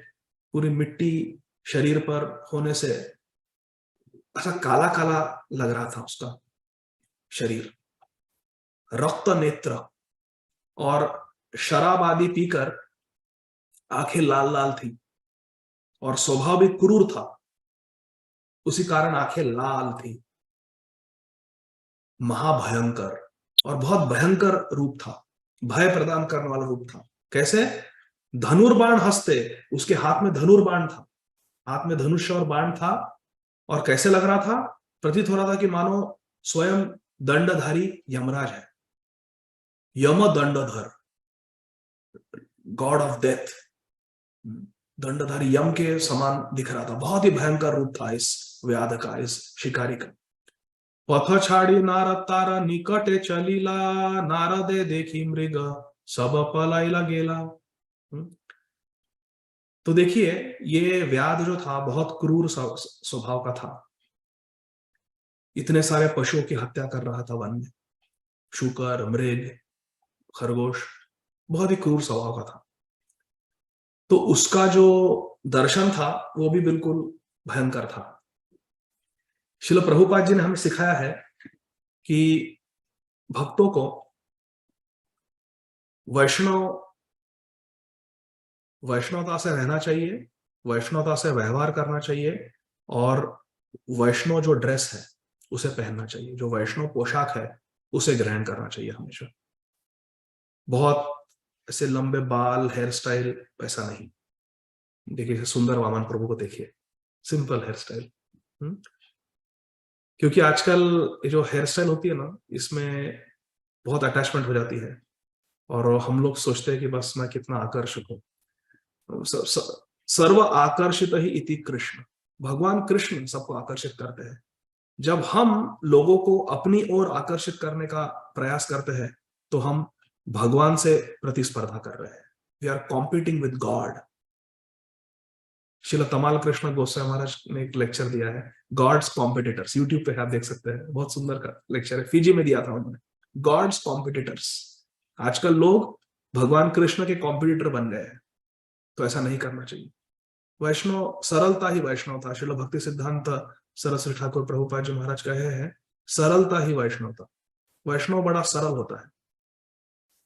पूरी मिट्टी शरीर पर होने से ऐसा काला काला लग रहा था उसका शरीर। रक्त नेत्र और शराब आदि पीकर आंखें लाल लाल थी और स्वभाव भी क्रूर था, उसी कारण आंखें लाल थी। महाभयंकर और बहुत भयंकर रूप था, भय प्रदान करने वाला रूप था। कैसे? धनुर्बाण हस्ते, उसके हाथ में धनुर्बाण था, हाथ में धनुष और बाण था। और कैसे लग रहा था? प्रतीत हो रहा था कि मानो स्वयं दंडधारी यमराज है, यम दंडधर, गॉड ऑफ डेथ, दंडधारी यम के समान दिख रहा था। बहुत ही भयंकर रूप था इस व्याध का, इस शिकारी का। पथ छाड़ी नारद तारा निकटे चलीला, नारदे देखी मृग सब पलाइला गेला। तो देखिए ये व्याध जो था बहुत क्रूर स्वभाव का था। इतने सारे पशुओं की हत्या कर रहा था वन में, शूकर, मृग, खरगोश, बहुत ही क्रूर स्वभाव का था। तो उसका जो दर्शन था वो भी बिल्कुल भयंकर था। श्रील प्रभुपाद जी ने हमें सिखाया है कि भक्तों को वैष्णवता से रहना चाहिए, वैष्णवता से व्यवहार करना चाहिए और वैष्णव जो ड्रेस है उसे पहनना चाहिए, जो वैष्णव पोशाक है उसे ग्रहण करना चाहिए हमेशा। बहुत ऐसे लंबे बाल, हेयर स्टाइल, ऐसा नहीं। देखिए सुंदर वामन प्रभु को देखिए, सिंपल हेयर स्टाइल। क्योंकि आजकल ये जो हेयर स्टाइल होती है ना, इसमें बहुत अटैचमेंट हो जाती है और हम लोग सोचते हैं कि बस मैं कितना आकर्षक हूँ। सर्व आकर्षित ही इति कृष्ण, भगवान कृष्ण सबको आकर्षित करते हैं। जब हम लोगों को अपनी ओर आकर्षित करने का प्रयास करते हैं तो हम भगवान से प्रतिस्पर्धा कर रहे हैं। We are competing with God. Srila Tamal Krishna Goswami महाराज ने एक लेक्चर दिया है, गॉड्स कॉम्पिटिटर्स, यूट्यूब पे आप देख सकते हैं, बहुत सुंदर का लेक्चर है, फिजी में दिया था उन्होंने, गॉड्स कॉम्पिटिटर्स। आजकल लोग भगवान कृष्ण के कॉम्पिटिटर बन गए हैं, तो ऐसा नहीं करना चाहिए। वैष्णव सरलता ही वैष्णव था। श्रील भक्ति सिद्धांत सरस्वती ठाकुर प्रभुपाद जी महाराज कहे हैं, सरलता ही वैष्णवता। वैष्णव बड़ा सरल होता है,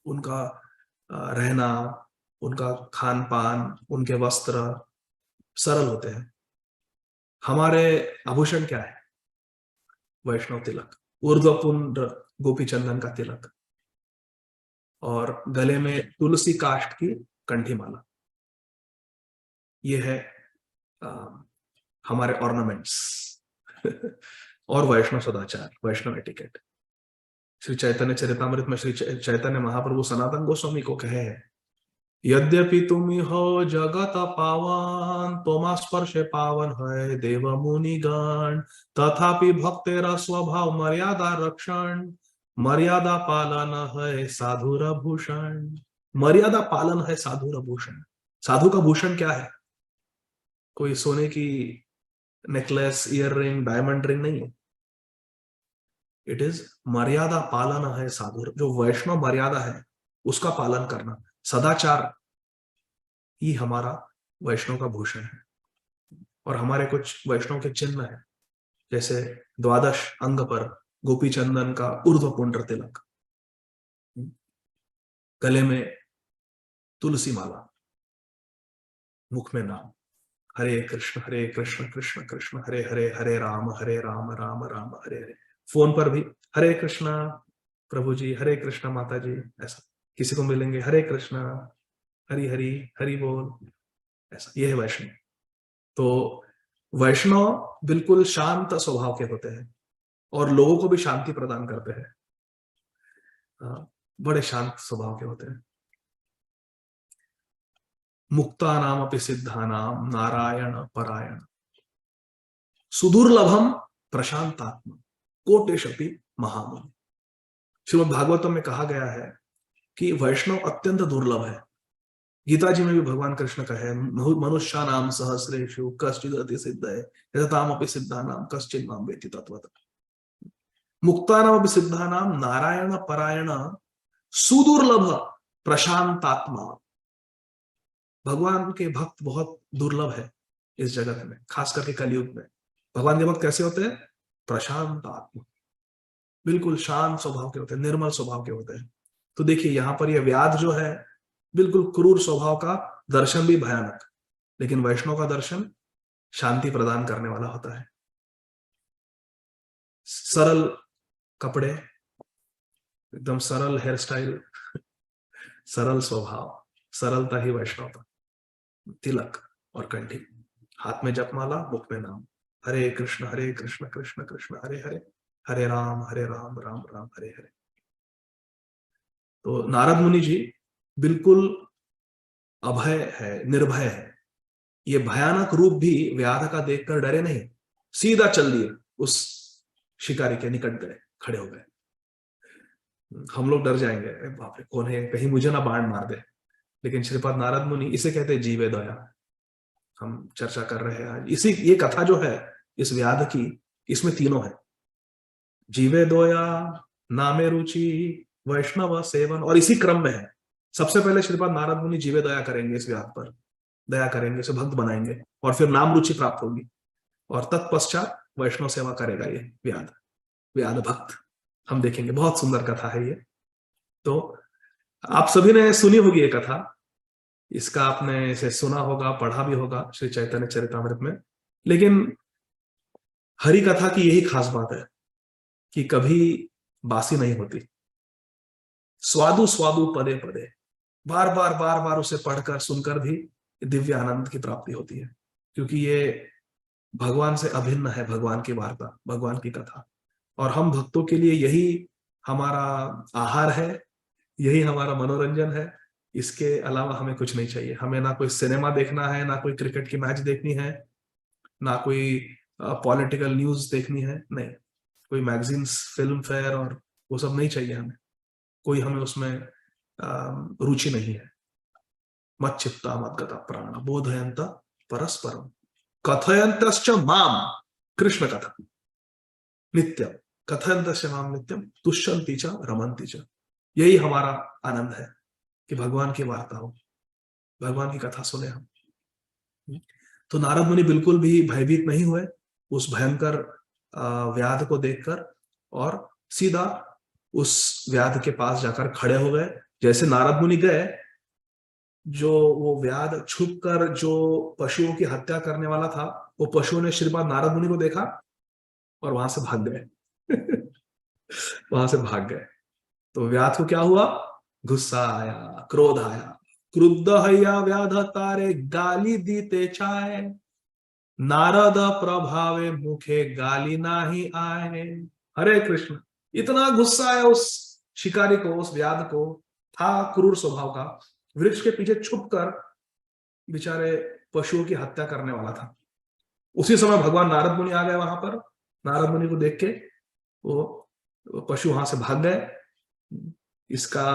उनका रहना, उनका खान पान, उनके वस्त्र सरल होते हैं। हमारे आभूषण क्या है? वैष्णव तिलक, ऊर्ध्वपुंड्र गोपी चंदन का तिलक, और गले में तुलसी काष्ठ की कंठी माला। ये है हमारे ऑर्नामेंट्स और वैष्णव सदाचार, वैष्णव एटिकेट। श्री चैतन्य चरितामृत में श्री चैतन्य महाप्रभु सनातन गोस्वामी को कहे हैं, यद्यपि तुम हो जगत पावन, तोमा स्पर्शे पावन है देव मुनि गण, तथापि भक्तेरा स्वभाव मर्यादा रक्षण, मर्यादा पालन है साधुर भूषण। मर्यादा पालन है साधुर भूषण। साधु का भूषण क्या है? कोई सोने की necklace, ear ring, diamond ring नहीं है। इट इज मर्यादा पालन है साधु। जो वैष्णव मर्यादा है उसका पालन करना, सदाचार ही हमारा वैष्णव का भूषण है। और हमारे कुछ वैष्णव के चिन्ह है, जैसे द्वादश अंग पर गोपी चंदन का ऊर्ध्वपुंड्र तिलक, गले में तुलसी माला, मुख में नाम हरे कृष्ण कृष्ण कृष्ण हरे हरे, हरे राम राम राम हरे हरे। फोन पर भी हरे कृष्णा प्रभु जी, हरे कृष्णा माता जी, ऐसा किसी को मिलेंगे हरे कृष्णा, हरि हरि, हरि बोल, ऐसा। ये है वैष्णव। तो वैष्णव बिल्कुल शांत स्वभाव के होते हैं और लोगों को भी शांति प्रदान करते हैं। बड़े शांत स्वभाव के होते हैं। मुक्ता नाम अपि सिद्धा नाम नारायण परायण, सुदुर्लभम प्रशांतात्मा कोटेशपि महामुनि। श्रीमद् भागवतम में कहा गया है कि वैष्णव अत्यंत दुर्लभ है। गीता जी में भी भगवान कृष्ण कहे, मनुष्या नाम सहस्रेषु कश्चिद अति सिद्ध है, यथामपि सिद्धा नाम कश्चिद माम वेति तत्वतः। मुक्ता नाम अपि सिद्धा नाम नारायण परायण सुदुर्लभ प्रशांतात्मा। भगवान के भक्त बहुत दुर्लभ है इस जगत में, खास करके कलयुग में। भगवान के भक्त कैसे होते हैं? प्रशांत आत्मा, बिल्कुल शांत स्वभाव के होते हैं, निर्मल स्वभाव के होते हैं। तो देखिए यहां पर यह व्याध जो है बिल्कुल क्रूर स्वभाव का, दर्शन भी भयानक, लेकिन वैष्णव का दर्शन शांति प्रदान करने वाला होता है। सरल कपड़े, एकदम सरल हेयर स्टाइल, सरल स्वभाव, सरलता ही वैष्णवता। तिलक और कंठी, हाथ में जपमाला, मुख में नाम हरे कृष्ण कृष्ण कृष्ण हरे हरे, हरे राम राम राम हरे हरे। तो नारद मुनि जी बिल्कुल अभय है, निर्भय है। ये भयानक रूप भी व्याध का देखकर डरे नहीं, सीधा चल दिए, उस शिकारी के निकट गए, खड़े हो गए। हम लोग डर जाएंगे, बाप रे कौन है, कहीं मुझे ना बाण मार दे। लेकिन श्रीपाद नारद मुनि, इसे कहते हैं जीवे दया। हम चर्चा कर रहे हैं आज इसी, ये कथा जो है इस व्याध की, इसमें तीनों है, जीवे दोया, नामे रुचि, वैष्णव सेवन, और इसी क्रम में है। सबसे पहले श्रीपाद नारद मुनि जीवे दया करेंगे, इस व्याध पर दया करेंगे, इसे भक्त बनाएंगे, और फिर नाम रुचि प्राप्त होगी, और तत्पश्चात वैष्णव सेवा करेगा ये व्याध, व्याध भक्त। हम देखेंगे, बहुत सुंदर कथा है ये। तो आप सभी ने सुनी होगी ये कथा, इसका आपने इसे सुना होगा, पढ़ा भी होगा श्री चैतन्य चरितामृत में। लेकिन हरि कथा की यही खास बात है कि कभी बासी नहीं होती। स्वादु स्वादु पदे पदे, बार बार उसे पढ़कर सुनकर भी दिव्य आनंद की प्राप्ति होती है, क्योंकि ये भगवान से अभिन्न है, भगवान की वार्ता, भगवान की कथा। और हम भक्तों के लिए यही हमारा आहार है, यही हमारा मनोरंजन है। इसके अलावा हमें कुछ नहीं चाहिए। हमें ना कोई सिनेमा देखना है, ना कोई क्रिकेट की मैच देखनी है, ना कोई पॉलिटिकल न्यूज देखनी है, नहीं। कोई मैगजीन्स, फिल्म फेयर और वो सब नहीं चाहिए हमें, कोई हमें उसमें रुचि नहीं है। मच्चित्ता मद्गता प्राण बोधयंत परस्परम कथयंतश्च माम कृष्ण कथा नित्यम, कथयंतश्च माम नित्यम तुष्यन्ति च रमन्ति च। यही हमारा आनंद है कि भगवान की वार्ता हो, भगवान की कथा सुने हम। तो नारद मुनि बिल्कुल भी भयभीत नहीं हुए उस भयंकर व्याध को देखकर, और सीधा उस व्याध के पास जाकर खड़े हो गए। जैसे नारद मुनि गए, जो वो व्याध छुप कर जो पशुओं की हत्या करने वाला था, वो पशुओं ने श्रीपाद नारद मुनि को देखा और वहां से भाग गए। वहां से भाग गए। तो व्याध को क्या हुआ? गुस्सा आया, क्रोध आया। क्रुद्ध हैया व्याध तारे गाली दीते चाहे, नारद प्रभावे मुखे गाली नाही आए। हरे कृष्ण। इतना गुस्सा आया उस शिकारी को, उस व्याध को, था क्रूर स्वभाव का, वृक्ष के पीछे छुप कर बेचारे पशुओं की हत्या करने वाला था। उसी समय भगवान नारद मुनि आ गए वहां पर। नारद मुनि को देख के वो पशु वहां से भाग गए। इसका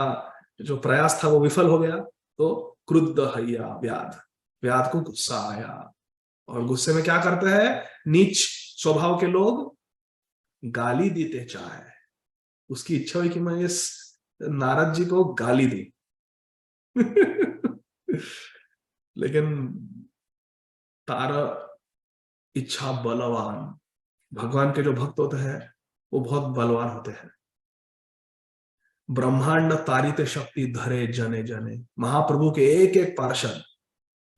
जो प्रयास था वो विफल हो गया। तो क्रुद्ध हैया व्याध, व्याध को गुस्सा आया, और गुस्से में क्या करते हैं नीच स्वभाव के लोग? गाली देते चाहे। उसकी इच्छा हुई कि मैं इस नारद जी को गाली दी। लेकिन तारा इच्छा बलवान, भगवान के जो भक्त होते हैं वो बहुत बलवान होते हैं। ब्रह्मांड तारित शक्ति धरे जने जने। महाप्रभु के एक एक पार्षद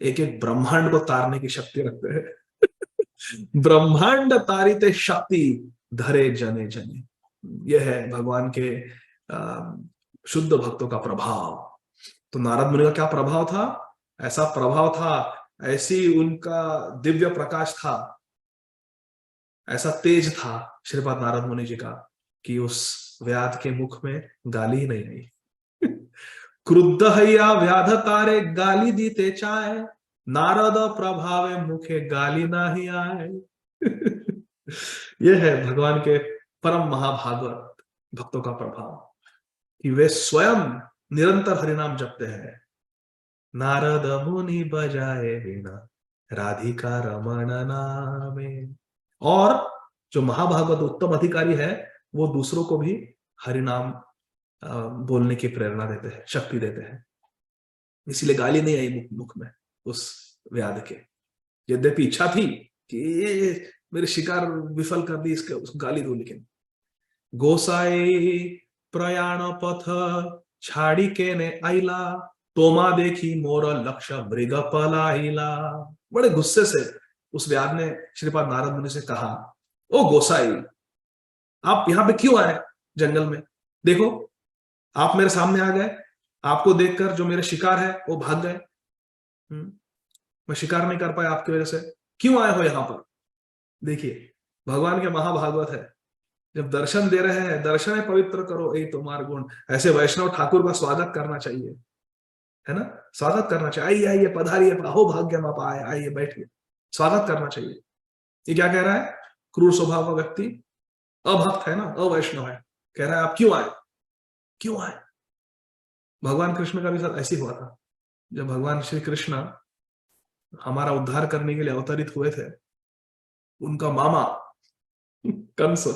एक एक ब्रह्मांड को तारने की शक्ति रखते हैं। ब्रह्मांड तारित शक्ति धरे जने जने। यह है भगवान के शुद्ध भक्तों का प्रभाव। तो नारद मुनि का क्या प्रभाव था? ऐसा प्रभाव था, ऐसी उनका दिव्य प्रकाश था, ऐसा तेज था श्रीपाद नारद मुनि जी का, कि उस व्याध के मुख में गाली ही नहीं आई। क्रुद्ध हैया व्याध तारे गाली दीते चाहे, नारद प्रभावे मुखे गाली नाही आए। यह है भगवान के परम महाभागवत भक्तों का प्रभाव, कि वे स्वयं निरंतर हरिनाम जपते हैं। नारद मुनि बजाए वीणा राधिका रमण नामे। और जो महाभागवत उत्तम अधिकारी है वो दूसरों को भी हरिनाम बोलने की प्रेरणा देते हैं, शक्ति देते हैं। इसीलिए गाली नहीं आई मुख में उस व्याध के। यद्यपि इच्छा थी कि ये मेरे शिकार विफल कर दी, इसके उसको गाली दो, लेकिन गोसाई प्रयाण पथ छाड़ी के ने आईला, तोमा देखी मोर लक्ष्य मृग पलाइला। बड़े गुस्से से उस व्याध ने श्रीपाद नारद मुनि से कहा, ओ गोसाई, आप यहां पे क्यों आए जंगल में? देखो आप मेरे सामने आ गए, आपको देखकर जो मेरे शिकार है वो भाग गए। मैं शिकार नहीं कर पाया आपकी वजह से। क्यों आए हो यहां पर? देखिए भगवान के महाभागवत है, जब दर्शन दे रहे हैं, दर्शन है पवित्र करो यही तुम्हार गुण। ऐसे वैष्णव ठाकुर का स्वागत करना चाहिए, है ना? स्वागत करना चाहिए। आइए आइए पधारिए, अहो भाग्यम आप आए, आइए बैठिए, स्वागत करना चाहिए। ये क्या कह रहा है? क्रूर स्वभाव का व्यक्ति, अभक्त है ना, अवैष्णव है, कह रहा है आप क्यों आए, क्यों आए? भगवान कृष्ण का भी साथ ऐसी हुआ था। जब भगवान श्री कृष्ण हमारा उद्धार करने के लिए अवतरित हुए थे, उनका मामा कंस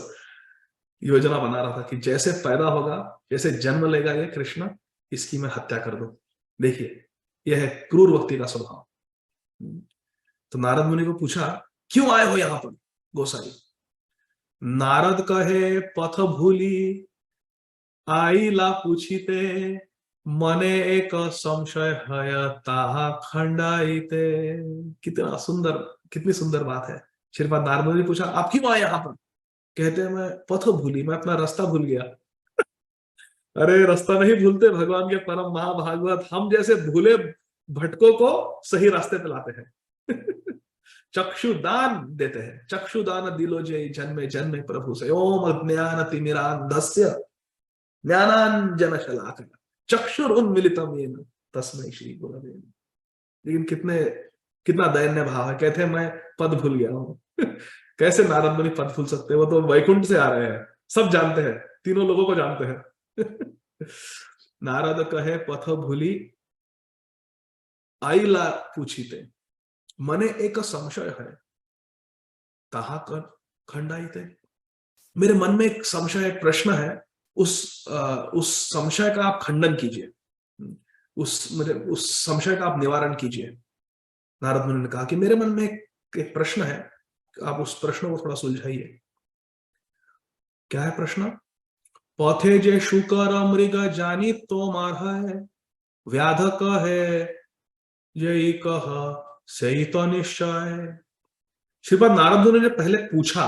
योजना बना रहा था कि जैसे पैदा होगा, जैसे जन्म लेगा ये कृष्ण, इसकी मैं हत्या कर दूं। देखिए यह है क्रूर व्यक्ति का स्वभाव। तो नारद मुनि को पूछा, क्यों आए हो यहां पर गोसाई? नारद कहे पथ भूली आईला पूछीते, मने एक संशय है ताहा खंडाईते। कितना सुंदर, कितनी सुंदर बात है। श्रीपाद नारद मुनि ने पूछा, आप क्यों आए यहां पर? कहते हैं मैं पथ भूली, मैं अपना रास्ता भूल गया। अरे रास्ता नहीं भूलते भगवान के परम महाभागवत, हम जैसे भूले भटकों को सही रास्ते पे लाते हैं। चक्षुदान देते हैं। चक्षुदान दिलो जय जन्मे जन्मे प्रभु से, ओम अज्ञान तिमिरांधस्य ज्ञानांजन शलाकया चक्षुरुन्मीलितम येन तस्मै श्री गुरवे नमः। लेकिन कितना दैन्य भाव है। कहते हैं मैं पद भूल गया हूं। कैसे नारद मुनि पद भूल सकते हैं, वो तो वैकुंठ से आ रहे हैं, सब जानते हैं, तीनों लोगों को जानते हैं। नारद कहे पथ भूली आईला पूछीते, मने एक संशय है कहा कर खंडाइते। मेरे मन में एक संशय, एक प्रश्न है, उस संशय का आप खंडन कीजिए, उस संशय का आप निवारण कीजिए। नारद मुनि ने कहा कि मेरे मन में एक प्रश्न है, आप उस प्रश्न को थोड़ा सुलझाइए। क्या है प्रश्न? पथे जे शुकर मृग जानी तो मार है, व्याध कहे जय कह सही तो निश्चय। श्रीपाद नारद मुनि ने पहले पूछा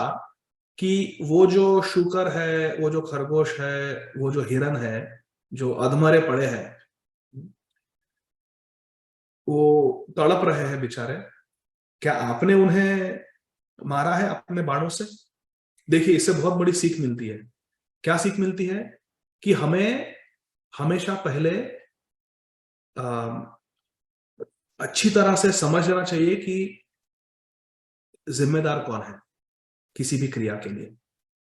कि वो जो शुकर है, वो जो खरगोश है, वो जो हिरन है, जो अधमरे पड़े हैं, वो तड़प रहे हैं बेचारे, क्या आपने उन्हें मारा है अपने बाणों से? देखिए, इससे बहुत बड़ी सीख मिलती है। क्या सीख मिलती है? कि हमें हमेशा पहले अच्छी तरह से समझना चाहिए कि जिम्मेदार कौन है किसी भी क्रिया के लिए।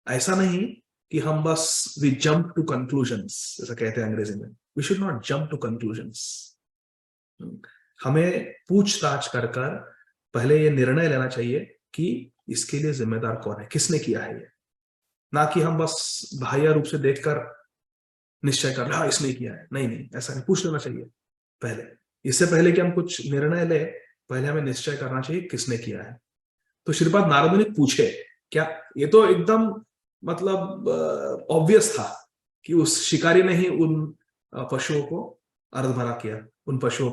ऐसा नहीं कि हम बस वी जंप टू कंक्लूजन्स, जैसा कहते हैं अंग्रेजी में, we should not jump to conclusions. हमें पूछताछ कर कर पहले ये निर्णय लेना चाहिए कि इसके लिए जिम्मेदार कौन है, किसने किया है ये, ना कि हम बस बाह्य रूप से देखकर निश्चय कर रहे हाँ इसने किया है। नहीं नहीं, ऐसा नहीं, पूछ लेना चाहिए पहले। इससे पहले कि हम कुछ निर्णय ले, पहले हमें निश्चय करना चाहिए किसने किया है। तो श्रीपाद नारद मुनि पूछे, क्या ये तो एकदम मतलब ऑब्वियस था कि उस शिकारी ने ही उन पशुओं को अर्धभरा किया, उन पशुओं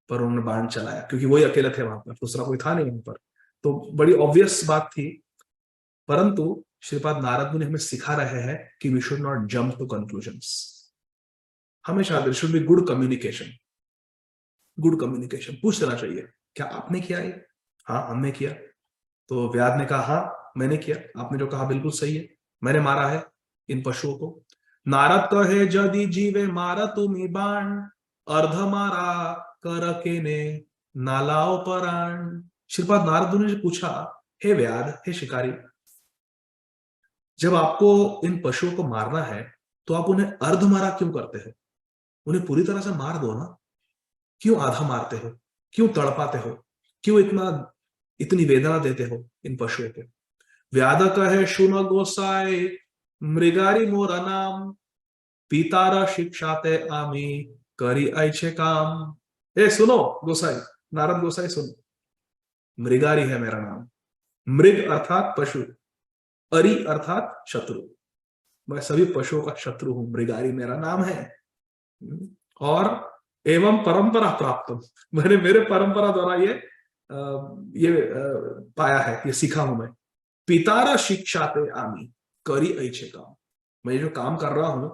पर उन्होंने बाण चलाया, क्योंकि वही अकेले थे वहां पर, दूसरा कोई था नहीं वहां पर। तो बड़ी ऑब्वियस बात थी। परंतु श्रीपाद नारद मुनि हमें सिखा रहे हैं कि we should not jump to conclusions. हमेशा there should be good communication. Good communication, पूछ लेना चाहिए, क्या आपने किया है? हाँ हमने किया। तो व्याध ने कहा हाँ मैंने किया, आपने जो कहा बिल्कुल सही है, मैंने मारा है इन पशुओं को। नारद कहे जदि जीवे मारा तुम्ही बाण, अर्ध मारा कर के ने नालाओ पराण। श्रीपाद नारद मुनि ने पूछा, हे व्याध, हे शिकारी, जब आपको इन पशुओं को मारना है तो आप उन्हें अर्ध मारा क्यों करते हो? उन्हें पूरी तरह से मार दो ना, क्यों आधा मारते हो? क्यों तड़पाते हो? क्यों इतनी वेदना देते हो इन पशुओं को? व्याध कहे शुन गोसाई मृगारी मोरा नाम, पितारा शिक्षाते आमी करी ऐछे काम। ए सुनो गोसाई, नारद गोसाई सुनो, मृगारी है मेरा नाम। मृग अर्थात पशु, अरि अर्थात शत्रु। मैं सभी पशुओं का शत्रु हूं, मृगारी मेरा नाम है। और एवं परंपरा प्राप्त, मैंने मेरे परंपरा द्वारा ये पाया है, ये सीखा हूं मैं। पितारा शिक्षाते आमी करी ऐछे काम। मैं जो काम कर रहा हूं,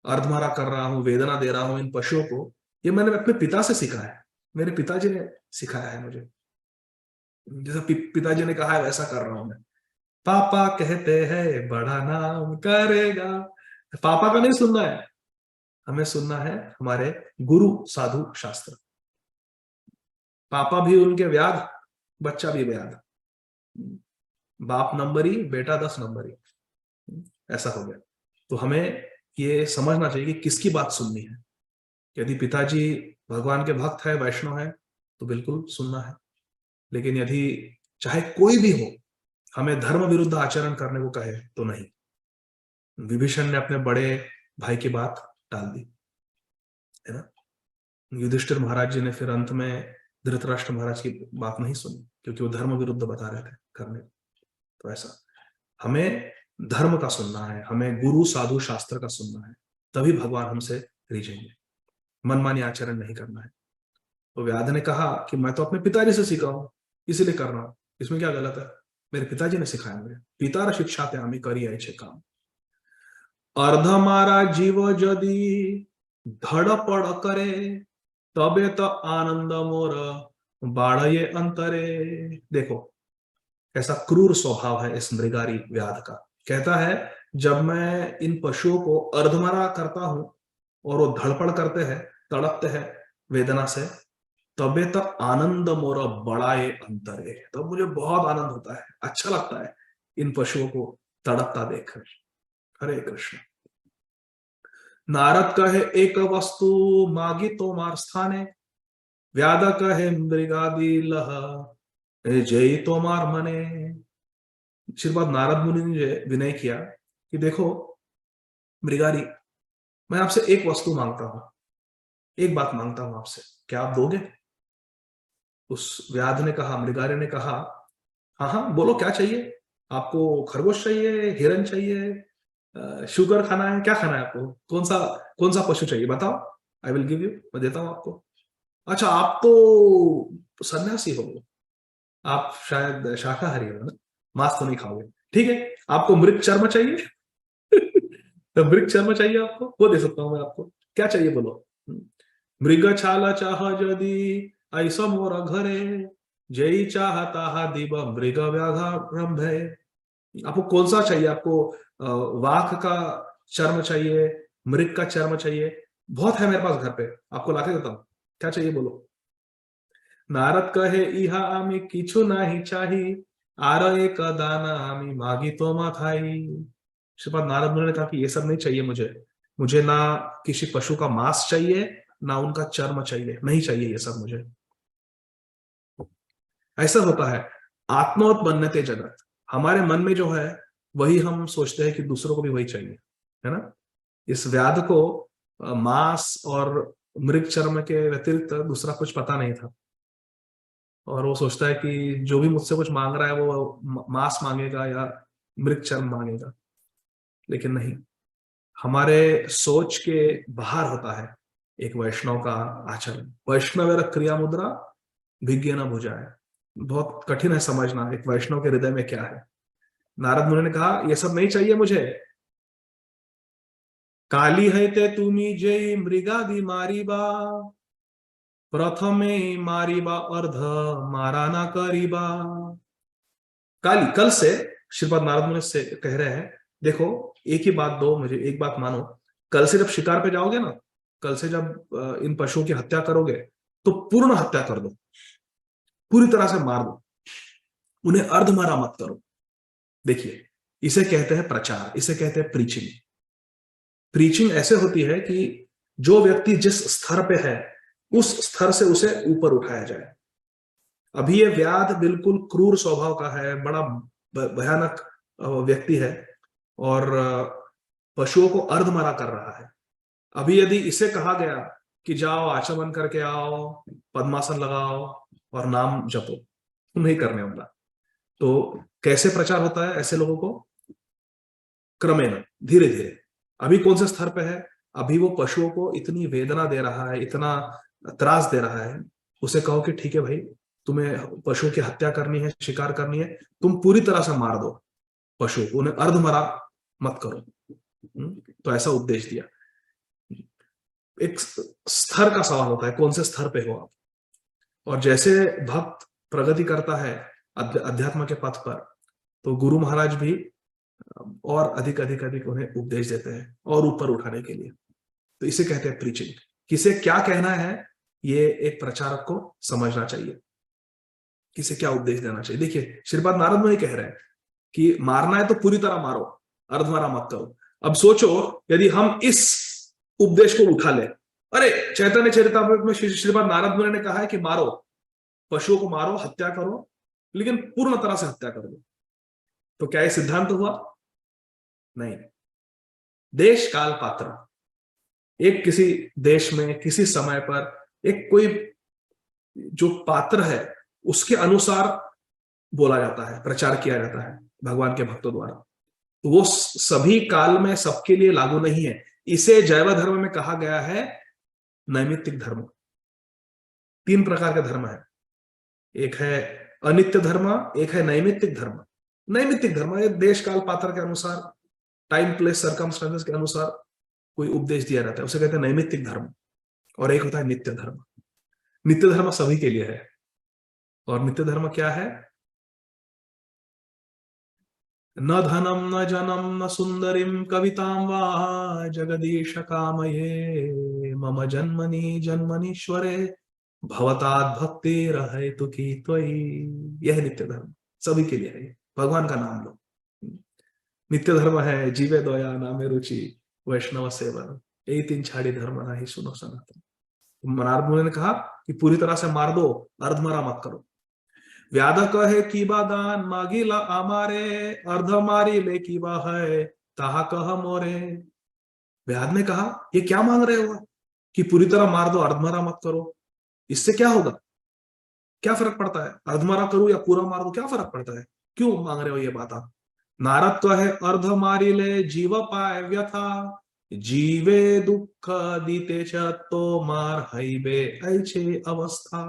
अर्धमारा कर रहा हूं, वेदना दे रहा हूं इन पशुओं को, ये मैंने अपने पिता से सीखा है, मेरे पिताजी ने सिखाया है मुझे। जैसा पिताजी ने कहा है वैसा कर रहा हूं मैं। पापा कहते हैं बड़ा नाम करेगा, पापा का नहीं सुनना है, हमें सुनना है हमारे गुरु साधु शास्त्र। पापा भी उनके व्याध, बच्चा भी व्याध, बाप नंबरी बेटा 10 नंबरी, ऐसा हो गया। तो हमें ये समझना चाहिए कि किसकी बात सुननी है। यदि पिताजी भगवान के भक्त है, वैष्णव है, तो बिल्कुल सुनना है। लेकिन यदि चाहे कोई भी हो, हमें धर्म विरुद्ध आचरण करने को कहे तो नहीं। विभीषण ने अपने बड़े भाई की बात टाल दी, है ना। युधिष्ठिर महाराज जी ने फिर अंत में धृतराष्ट्र महाराज की बात नहीं सुनी, क्योंकि वो धर्म विरुद्ध बता रहे थे करने। तो ऐसा हमें धर्म का सुनना है, हमें गुरु साधु शास्त्र का सुनना है, तभी भगवान हमसे रिझेंगे। मनमानी आचरण नहीं करना है। तो व्याध ने कहा कि मैं तो अपने पिताजी से सीखा हूं, इसीलिए कर रहा हूं, इसमें क्या गलत है? मेरे पिताजी ने सिखाया मुझे, पिता शिक्षाते आमी करी ऐछे काम। अर्ध मारा जीव यदि धड़पड़ करे, तबे तो आनंद मोर बाढ़ये अंतरे। देखो ऐसा क्रूर स्वभाव है इस मृगारी व्याध का। कहता है जब मैं इन पशुओं को अर्धमारा करता हूं और वो धड़पड़ करते हैं, तड़पते हैं वेदना से, तबे तक आनंद मोर बढ़ाए अंतरे, तो मुझे बहुत आनंद होता है, अच्छा लगता है इन पशुओं को तड़पता देखकर। हरे कृष्ण। नारद कहे एक वस्तु मागी तोमार स्थाने, व्याध कहे मृगादि लह जय तोमार मने। श्रीपाद नारद मुनि ने विनय किया कि देखो मृगारी, मैं आपसे एक वस्तु मांगता हूं, एक बात मांगता हूं आपसे, क्या आप दोगे? उस व्याध ने कहा, मृगारी ने कहा, हाँ हाँ बोलो क्या चाहिए आपको? खरगोश चाहिए, हिरन चाहिए, शुगर खाना है, क्या खाना है आपको? कौन सा पशु चाहिए बताओ, आई विल गिव यू, मैं देता हूं आपको। अच्छा आप तो सन्यासी हो, आप शायद शाकाहारी हो ना, मांस तो नहीं खाओगे, ठीक है आपको मृग चर्म चाहिए तो मृग चर्म चाहिए आपको, वो दे सकता हूं मैं आपको। क्या चाहिए बोलो? मृग छाला चाह यदि ऐसा मोर घरे, जय चाहता दिव मृग व्याघा रंभे। आपको कौन सा चाहिए? आपको वाघ का चर्म चाहिए, मृग का चर्म चाहिए? बहुत है मेरे पास घर पे, आपको लाके देता हूं, क्या चाहिए बोलो? नारद कहे इहा आमी किछु नहीं चाही, आर एक दाना आमी मागी तो माथाई। श्रीपाद नारद मुनि ने कहा कि ये सब नहीं चाहिए मुझे, मुझे ना किसी पशु का मांस चाहिए, ना उनका चर्म चाहिए, नहीं चाहिए ये सब मुझे। ऐसा होता है, आत्मवत बनते जगत, हमारे मन में जो है वही हम सोचते हैं कि दूसरों को भी वही चाहिए, है ना। इस व्याध को मांस और मृग चर्म के व्यतिरिक्त दूसरा कुछ पता नहीं था, और वो सोचता है कि जो भी मुझसे कुछ मांग रहा है वो मांस मांगेगा या मृग चर्म मांगेगा, लेकिन नहीं, हमारे सोच के बाहर होता है एक वैष्णव का आचरण। वैष्णव क्रिया मुद्रा भिज्ञ न भुजाए, बहुत कठिन है समझना एक वैष्णव के हृदय में क्या है। नारद मुनि ने कहा ये सब नहीं चाहिए मुझे, काली है ते तुमी जय मृगादि मारीबा, प्रथमे मारीबा अर्ध मारा ना करीबा। काली, कल से श्रीपाद नारद मुनि से कह रहे हैं, देखो एक ही बात दो मुझे, एक बात मानो, कल से जब शिकार पे जाओगे ना, कल से जब इन पशुओं की हत्या करोगे तो पूर्ण हत्या कर दो, पूरी तरह से मार दो, उन्हें अर्ध मारा मत करो। देखिए इसे कहते हैं प्रचार, इसे कहते हैं प्रीचिंग। प्रीचिंग ऐसे होती है कि जो व्यक्ति जिस स्तर पे है उस स्तर से उसे ऊपर उठाया जाए। अभी ये व्याध बिल्कुल क्रूर स्वभाव का है, बड़ा भयानक व्यक्ति है, और पशुओं को अर्धमरा कर रहा है। अभी यदि इसे कहा गया कि जाओ आचमन करके आओ, पद्मासन लगाओ और नाम जपो, नहीं करने वाला। तो कैसे प्रचार होता है ऐसे लोगों को? क्रमेण, धीरे धीरे। अभी कौन से स्तर पे है? अभी वो पशुओं को इतनी वेदना दे रहा है, इतना त्रास दे रहा है, उसे कहो कि ठीक है भाई, तुम्हें पशुओं की हत्या करनी है, शिकार करनी है, तुम पूरी तरह से मार दो पशु, उन्हें अर्धमरा मत करो। तो ऐसा उपदेश दिया। एक स्तर का सवाल होता है, कौन से स्तर पे हो आप। और जैसे भक्त प्रगति करता है अध्यात्म के पथ पर, तो गुरु महाराज भी और अधिक अधिक अधिक उन्हें उपदेश देते हैं और ऊपर उठाने के लिए। तो इसे कहते हैं प्रीचिंग। किसे क्या कहना है ये एक प्रचारक को समझना चाहिए, किसे क्या उपदेश देना चाहिए। देखिए श्रीपाद नारद मुनि कह रहे हैं कि मारना है तो पूरी तरह मारो, अर्धमारा मत करो। अब सोचो यदि हम इस उपदेश को उठा ले, अरे चैतन्य चरितामृत में श्रीपाद नारद मुनि ने कहा है कि मारो, पशुओं को मारो, हत्या करो, लेकिन पूर्ण तरह से हत्या कर दो, तो क्या ये सिद्धांत हुआ? नहीं। देश काल पात्र, एक किसी देश में किसी समय पर एक कोई जो पात्र है उसके अनुसार बोला जाता है, प्रचार किया जाता है भगवान के भक्तों द्वारा। तो वो सभी काल में सबके लिए लागू नहीं है। इसे जैव धर्म में कहा गया है नैमित्तिक धर्म। 3 प्रकार का धर्म है, एक है अनित्य धर्म, एक है नैमित्तिक धर्म। नैमित्तिक धर्म एक देश काल पात्र के अनुसार, टाइम प्लेस सर्कमस्टेंसेस के अनुसार कोई उपदेश दिया जाता है, उसे कहते हैं नैमित्तिक धर्म। और एक होता है नित्य धर्म। नित्य धर्म सभी के लिए है। और नित्य धर्म क्या है? न धनम न जनम न सुंदरीम कवितां वा जगदीश कामये, मम जन्मनि जन्मनीश्वरे भवतात् भक्ति रहे तुकी त्वयि। यह नित्य धर्म सभी के लिए है, भगवान का नाम लो। नित्य धर्म है जीवे दया नामे रुचि वैष्णव सेवन, यही 3 छाड़ी धर्म नहीं सुनो सनातन। नारद मुनि ने कहा कि पूरी तरह से मार दो, अर्धमरा मत करो। व्याध कहे कीबा दान मागिला आमारे, अर्ध मारी ले कीबा है ताहा कह मोरे। व्याध ने कहा ये क्या मांग रहे हो कि पूरी तरह मार दो अर्धमरा मत करो, इससे क्या होगा, क्या फर्क पड़ता है, अर्धमरा करूं या पूरा मार दो क्या फर्क पड़ता है, क्यों मांग रहे हो ये बात आप। नारद कहे अर्ध मारी ले जीव पाए व्यथा, जीवे दुख दीते च तो मार हईबे ऐछे अवस्था।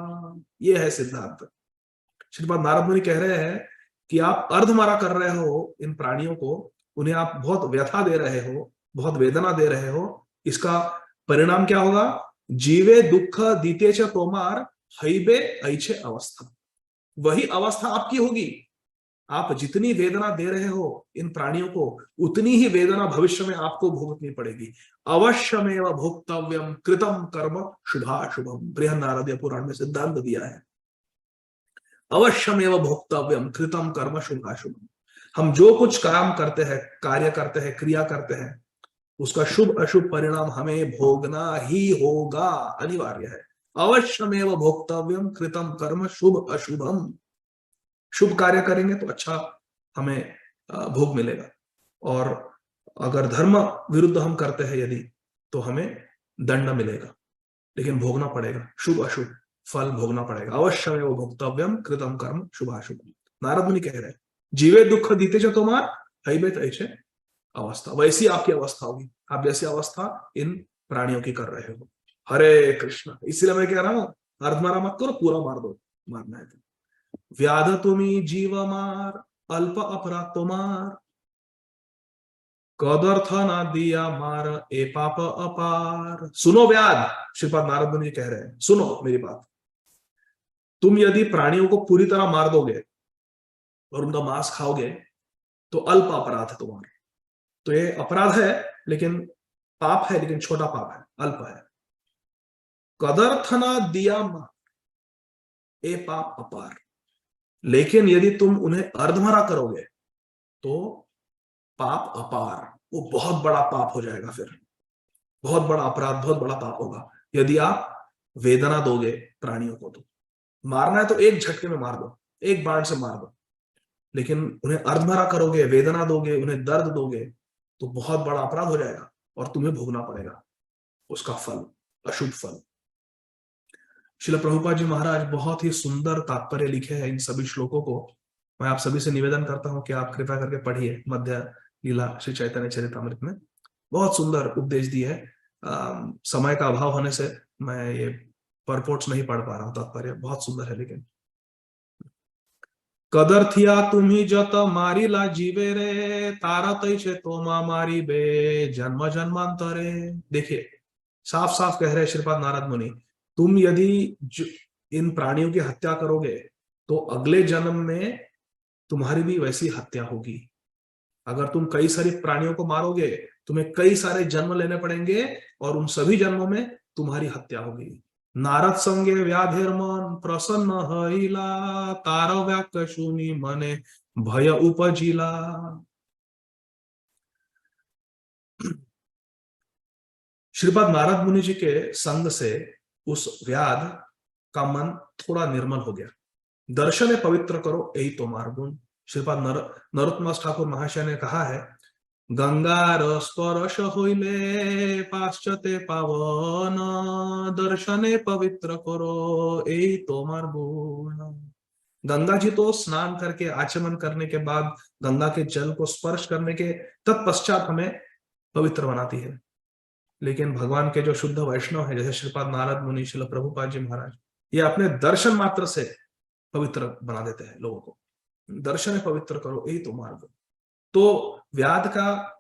ये है सिद्धांत। श्रीपाद नारद मुनि कह रहे हैं कि आप अर्धमारा कर रहे हो इन प्राणियों को, उन्हें आप बहुत व्यथा दे रहे हो, बहुत वेदना दे रहे हो, इसका परिणाम क्या होगा, जीवे दुख दीते च तोमार हईबे ऐछे अवस्था, वही अवस्था आपकी होगी। आप जितनी वेदना दे रहे हो इन प्राणियों को, उतनी ही वेदना भविष्य में आपको भोगनी पड़ेगी। अवश्यमेव भोक्तव्यम कृतम कर्म शुभाशुभम, बृहन्नारदीय पुराण में सिद्धांत दिया है। अवश्यमेव भोक्तव्यम कृतम कर्म शुभाशुभम, हम जो कुछ काम करते हैं, कार्य करते हैं, क्रिया करते हैं, उसका शुभ अशुभ परिणाम हमें भोगना ही होगा, अनिवार्य है। अवश्यमेव भोक्तव्यम कृतम कर्म शुभ अशुभम, शुभ कार्य करेंगे तो अच्छा हमें भोग मिलेगा, और अगर धर्म विरुद्ध हम करते हैं यदि, तो हमें दंड मिलेगा, लेकिन भोगना पड़ेगा, शुभ अशुभ फल भोगना पड़ेगा। अवश्यमेव भोक्तव्यम कृतम कर्म शुभाशुभम। नारद मुनि कह रहे हैं जीवे दुख दीते च तोमार हईबे ऐछे अवस्था, वैसी आपकी अवस्था होगी, आप जैसी अवस्था इन प्राणियों की कर रहे हो। हरे कृष्ण। इसलिए मैं कह रहा हूं अर्धमारा मत करो, पूरा मार दो, मारना है तो। व्याध तुम्ही जीव मार अल्प अपराध तुम्हार, कदर्थ ना दिया मार ए पाप अपार। सुनो व्याध, श्रीपाद नारद मुनि कह रहे हैं सुनो मेरी बात, तुम यदि प्राणियों को पूरी तरह मार दोगे और उनका मांस खाओगे तो अल्प अपराध है तुम्हारा, तो ये अपराध है लेकिन पाप है, लेकिन छोटा पाप है, अल्प है। कदर्थ ना दिया मार ए पाप अपार, लेकिन यदि तुम उन्हें अर्धमरा करोगे तो पाप अपार, वो बहुत बड़ा पाप हो जाएगा, फिर बहुत बड़ा अपराध, बहुत बड़ा पाप होगा यदि आप वेदना दोगे प्राणियों को। तो मारना है तो एक झटके में मार दो, एक बाण से मार दो, लेकिन उन्हें अर्धमरा करोगे, वेदना दोगे, उन्हें दर्द दोगे तो बहुत बड़ा अपराध हो जाएगा और तुम्हें भोगना पड़ेगा उसका फल, अशुभ फल। श्रील प्रभुपाद जी महाराज बहुत ही सुंदर तात्पर्य लिखे हैं इन सभी श्लोकों को। मैं आप सभी से निवेदन करता हूं कि आप कृपया करके पढ़िए मध्य लीला श्री चैतन्य चरितामृत में, बहुत सुंदर उपदेश दिए है। समय का अभाव होने से मैं ये परपोर्ट्स नहीं पढ़ पा रहा हूं, तात्पर्य बहुत सुंदर है। लेकिन कदर्थिया तुम्ही जत मारिला जीवे रे, तारा तैसे तोमा मारी बे जन्म जन्मांतरे। देखिए साफ साफ कह रहे श्रीपाद नारद मुनि, तुम यदि इन प्राणियों की हत्या करोगे तो अगले जन्म में तुम्हारी भी वैसी हत्या होगी। अगर तुम कई सारे प्राणियों को मारोगे तुम्हें कई सारे जन्म लेने पड़ेंगे और उन सभी जन्मों में तुम्हारी हत्या होगी। नारद संगे व्याधिर्मन प्रसन्न हईला, तार व्याक सुनी मने भय उपजिला। श्रीपाद नारद मुनि जी के संग से उस व्याध का मन थोड़ा निर्मल हो गया। दर्शन पवित्र करो यही तुम्हार गुण। श्रीपाद नरोत्तम ठाकुर महाशय ने कहा है, गंगार स्पर्श होइले पाश्चाते पावन, दर्शने पवित्र करो यही तुम्हार गुण। गंगा जी तो स्नान करके आचमन करने के बाद गंगा के जल को स्पर्श करने के तत्पश्चात हमें पवित्र बनाती है, लेकिन भगवान के जो शुद्ध वैष्णव है जैसे श्रीपाद नारद मुनि, श्रील प्रभुपाद जी महाराज, ये अपने दर्शन मात्र से पवित्र बना देते हैं लोगों को। दर्शन पवित्र करो यही तो मार्ग। तो व्याध का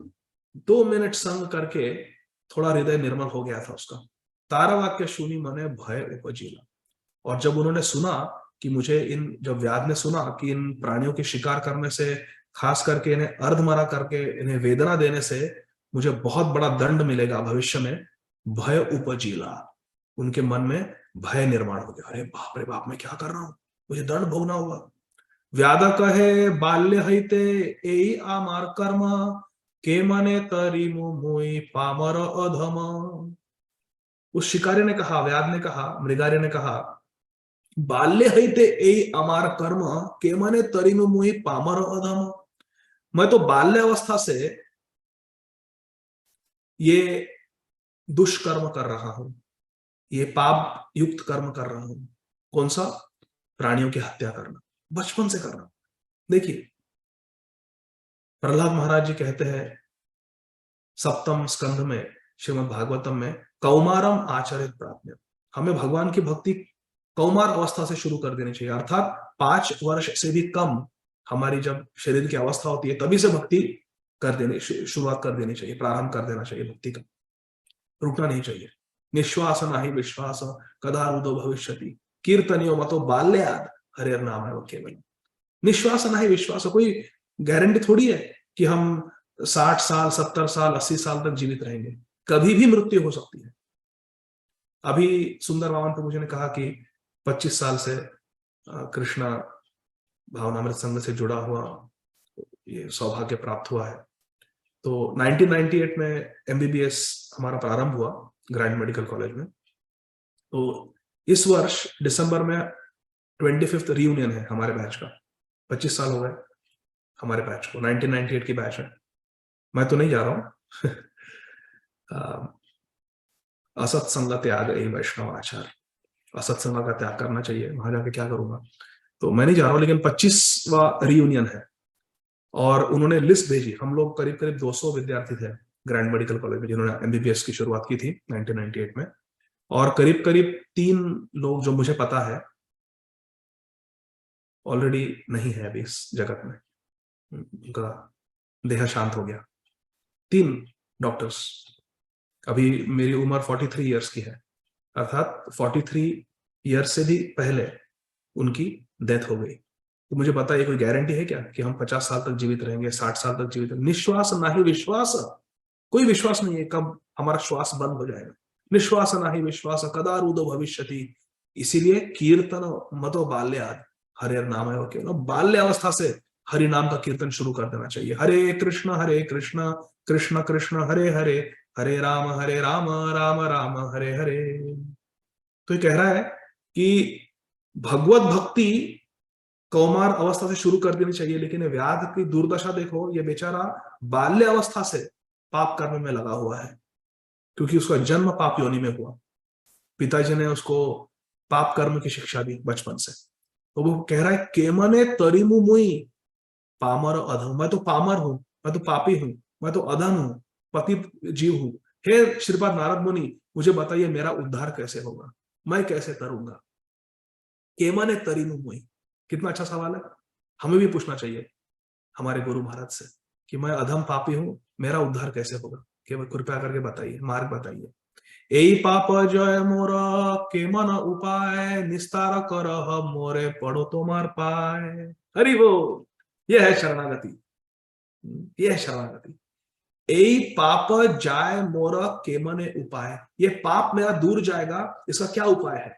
2 मिनट संग करके थोड़ा हृदय निर्मल हो गया था उसका। तारा वाक्य सुनी मने भय उपजिला। और जब उन्होंने सुना कि जब व्याध ने सुना कि इन प्राणियों के शिकार करने से, खास करके इन्हें अर्धमरा करके इन्हें वेदना देने से मुझे बहुत बड़ा दंड मिलेगा भविष्य में, भय उपजिला, उनके मन में भय निर्माण हो गया। अरे बाप रे बाप, मैं क्या कर रहा हूं, मुझे दंड भोगना होगा। व्याद कहे बाल्य हईते एई आमार कर्म के मने तरी मुई पामर अधम। उस शिकारी ने कहा, व्याद ने कहा, मृगार्य ने कहा, बाल्य हईते एई आमार कर्म के मने तरी मुई पामर अधम। मैं तो बाल्य अवस्था से ये दुष्कर्म कर रहा हूं, ये पाप युक्त कर्म कर रहा हूं। कौन सा? प्राणियों की हत्या करना, बचपन से करना। देखिए, प्रहलाद महाराज जी कहते हैं सप्तम स्कंध में, श्रीमद् भागवतम में, कौमारम आचरित प्राप्य। हमें भगवान की भक्ति कौमार अवस्था से शुरू कर देनी चाहिए, अर्थात 5 वर्ष से भी कम हमारी जब शरीर की अवस्था होती है तभी से भक्ति कर देनी, शुरुआत कर देनी चाहिए, प्रारंभ कर देना चाहिए भक्ति का, रुकना नहीं चाहिए। निश्वास नाही विश्वास कदा रुदो भविष्यति कीर्तनियो मतो बाल्याद हरे नाम है वो केवल। निश्वास नाही विश्वास, कोई गारंटी थोड़ी है कि हम 60 साल 70 साल 80 साल तक जीवित रहेंगे, कभी भी मृत्यु हो सकती है। अभी सुंदर वामन प्रभु जी ने कहा कि 25 साल से कृष्णा भावनामृत संघ से जुड़ा हुआ ये सौभाग्य प्राप्त हुआ है। तो 1998 में MBBS हमारा प्रारंभ हुआ ग्रैंड मेडिकल कॉलेज में। तो इस वर्ष दिसंबर में 25th रियूनियन है हमारे बैच का। 25 साल हो गए हमारे बैच को, 1998 की बैच है। मैं तो नहीं जा रहा हूं असत संग त्याग यही वैष्णव आचार, असत संग का त्याग करना चाहिए, वहां जाके क्या करूंगा, तो मैं नहीं जा रहा हूं। लेकिन 25वां रियूनियन है और उन्होंने लिस्ट भेजी। हम लोग करीब करीब 200 विद्यार्थी थे ग्रैंड मेडिकल कॉलेज में जिन्होंने MBBS की शुरुआत की थी 1998 में, और करीब करीब 3 लोग जो मुझे पता है ऑलरेडी नहीं है अभी इस जगत में, उनका देह शांत हो गया। 3 डॉक्टर्स। अभी मेरी उम्र 43 इयर्स की है, अर्थात 43 इयर्स से भी पहले उनकी डेथ हो गई। तो मुझे पता है, कोई गारंटी है क्या कि हम 50 साल तक जीवित रहेंगे, 60 साल तक जीवित रहेंगे? निश्वास नाही विश्वास, कोई विश्वास नहीं है कब हमारा श्वास बंद हो जाएगा। निश्वास नाही विश्वास कदा रुदो भविष्यति। इसीलिए कीर्तन मतो बाल्याद हरे नाम है केवल। बाल्य अवस्था से हरि नाम का कीर्तन शुरू कर देना चाहिए। हरे कृष्ण कृष्ण कृष्ण हरे हरे, हरे राम राम राम हरे हरे। तो ये कह रहा है कि भगवत भक्ति कौमार अवस्था से शुरू कर देनी चाहिए। लेकिन व्याध की दुर्दशा देखो, ये बेचारा बाल्य अवस्था से पाप कर्म में लगा हुआ है, क्योंकि उसका जन्म पाप योनि में हुआ। पिताजी ने उसको पाप कर्म की शिक्षा दी बचपन से। तो वो कह रहा है केमने तरिमु मुई पामर अधम। मैं तो पामर हूं, मैं तो पापी हूं, मैं तो अधम हूं, पति जीव हूं। हे श्रीपाद नारद मुनि, मुझे बताइए मेरा उद्धार कैसे होगा, मैं कैसे तरूंगा? केमने तरिमु मुई, कितना अच्छा सवाल है। हमें भी पूछना चाहिए हमारे गुरु महाराज से कि मैं अधम पापी हूं, मेरा उद्धार कैसे होगा? केवल कृपया करके बताइए, मार्ग बताइए। एई पाप जय मोर के मन उपाय, निस्तार कर मोरे पड़ो तोमार पाए। हरि बोल। यह है शरणागति, यह है शरणागति। एई पाप जाय मोर के मने उपाय, ये पाप मेरा दूर जाएगा, इसका क्या उपाय है?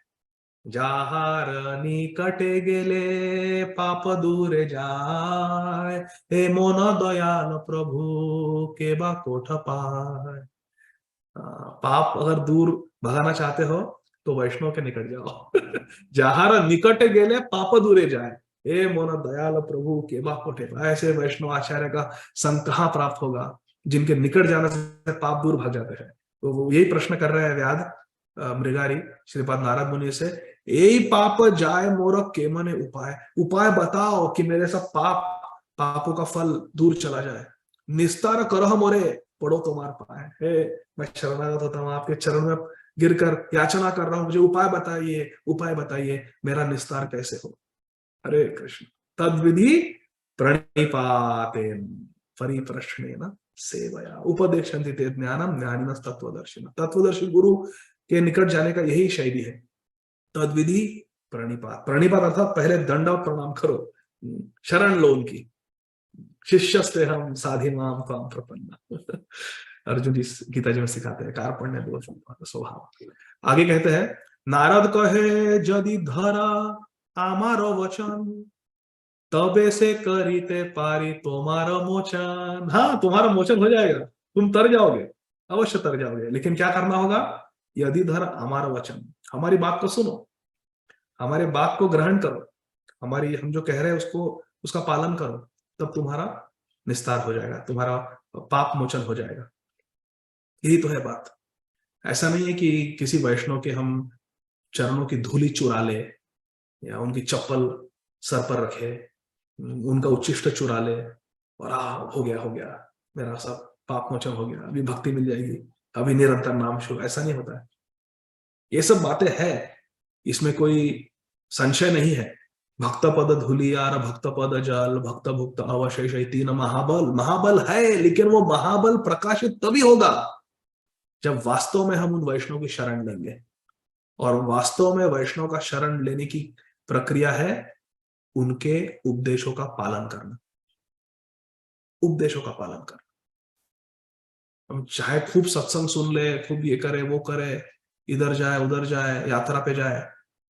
जाहार निकटे गेले पाप दूर जाय, हे मोन दयाल प्रभु के बा कोठ पाय। पाप अगर दूर भगाना चाहते हो तो वैष्णव के निकट जाओ। जहार निकट गेले पाप दूरे जाए, हे मोन दयाल प्रभु के बा कोठे पाय। ऐसे वैष्णव आचार्य का संग कहाँ प्राप्त होगा जिनके निकट जाने से पाप दूर भाग जाते हैं? तो वो यही प्रश्न कर रहे हैं व्याध मृगारी श्रीपाद नारद मुनि से। यही पाप जाए मोर के मने उपाय, उपाय बताओ कि मेरे सब पापों का फल दूर चला जाए। निस्तार करह मोरे पड़ो तुम्हार पाए। हे, मैं शरणागत होता हूँ आपके चरण में गिरकर याचना कर रहा हूं, मुझे उपाय बताइए, उपाय बताइए, मेरा निस्तार कैसे हो? हरे कृष्ण। तद्विधि प्रणिपातेन परिप्रश्नेन सेवया उपदेशन्ति ते ज्ञानम ज्ञानिनः तत्वदर्शिनः। तत्वदर्शी गुरु के निकट जाने का यही शैली है। तद्विधि प्रणिपात, प्रणिपात अर्थात पहले दंडवत प्रणाम करो, शरण लो उनकी। शिष्यस्ते हम साधि माम त्वाम प्रपन्ना। अर्जुन जी गीता जी में सिखाते हैं कार्पण्य दोष स्वभाव। आगे कहते हैं नारद कहे यदि धरा आमार वचन, तबे से करीते पारी तुम्हारा मोचन। हाँ, तुम्हारा मोचन हो जाएगा, तुम तर जाओगे, अवश्य तर जाओगे, लेकिन क्या करना होगा? यदि धर हमारा वचन, हमारी बात को सुनो, हमारे बात को ग्रहण करो, हमारी हम जो कह रहे हैं उसको, उसका पालन करो, तब तुम्हारा निस्तार हो जाएगा, तुम्हारा पाप मोचन हो जाएगा। यही तो है बात। ऐसा नहीं है कि किसी वैष्णव के हम चरणों की धूली चुरा ले, या उनकी चप्पल सर पर रखे, उनका उच्छिष्ट चुरा ले, और हो गया हो गया, मेरा सब पाप मोचन हो गया, अभी भक्ति मिल जाएगी, अभी निरंतर नाम शुरू। ऐसा नहीं होता है। ये सब बातें हैं, इसमें कोई संशय नहीं है। भक्त पद धूलियार, भक्त पद जल, भक्त भुक्त अवशेष, तीन महाबल। महाबल है, लेकिन वो महाबल प्रकाशित तभी होगा जब वास्तव में हम उन वैष्णव की शरण लेंगे। और वास्तव में वैष्णव का शरण लेने की प्रक्रिया है उनके उपदेशों का पालन करना। उपदेशों का पालन करना। हम चाहे खूब सत्संग सुन ले, खूब ये करे वो करे, इधर जाए उधर जाए, यात्रा पे जाए,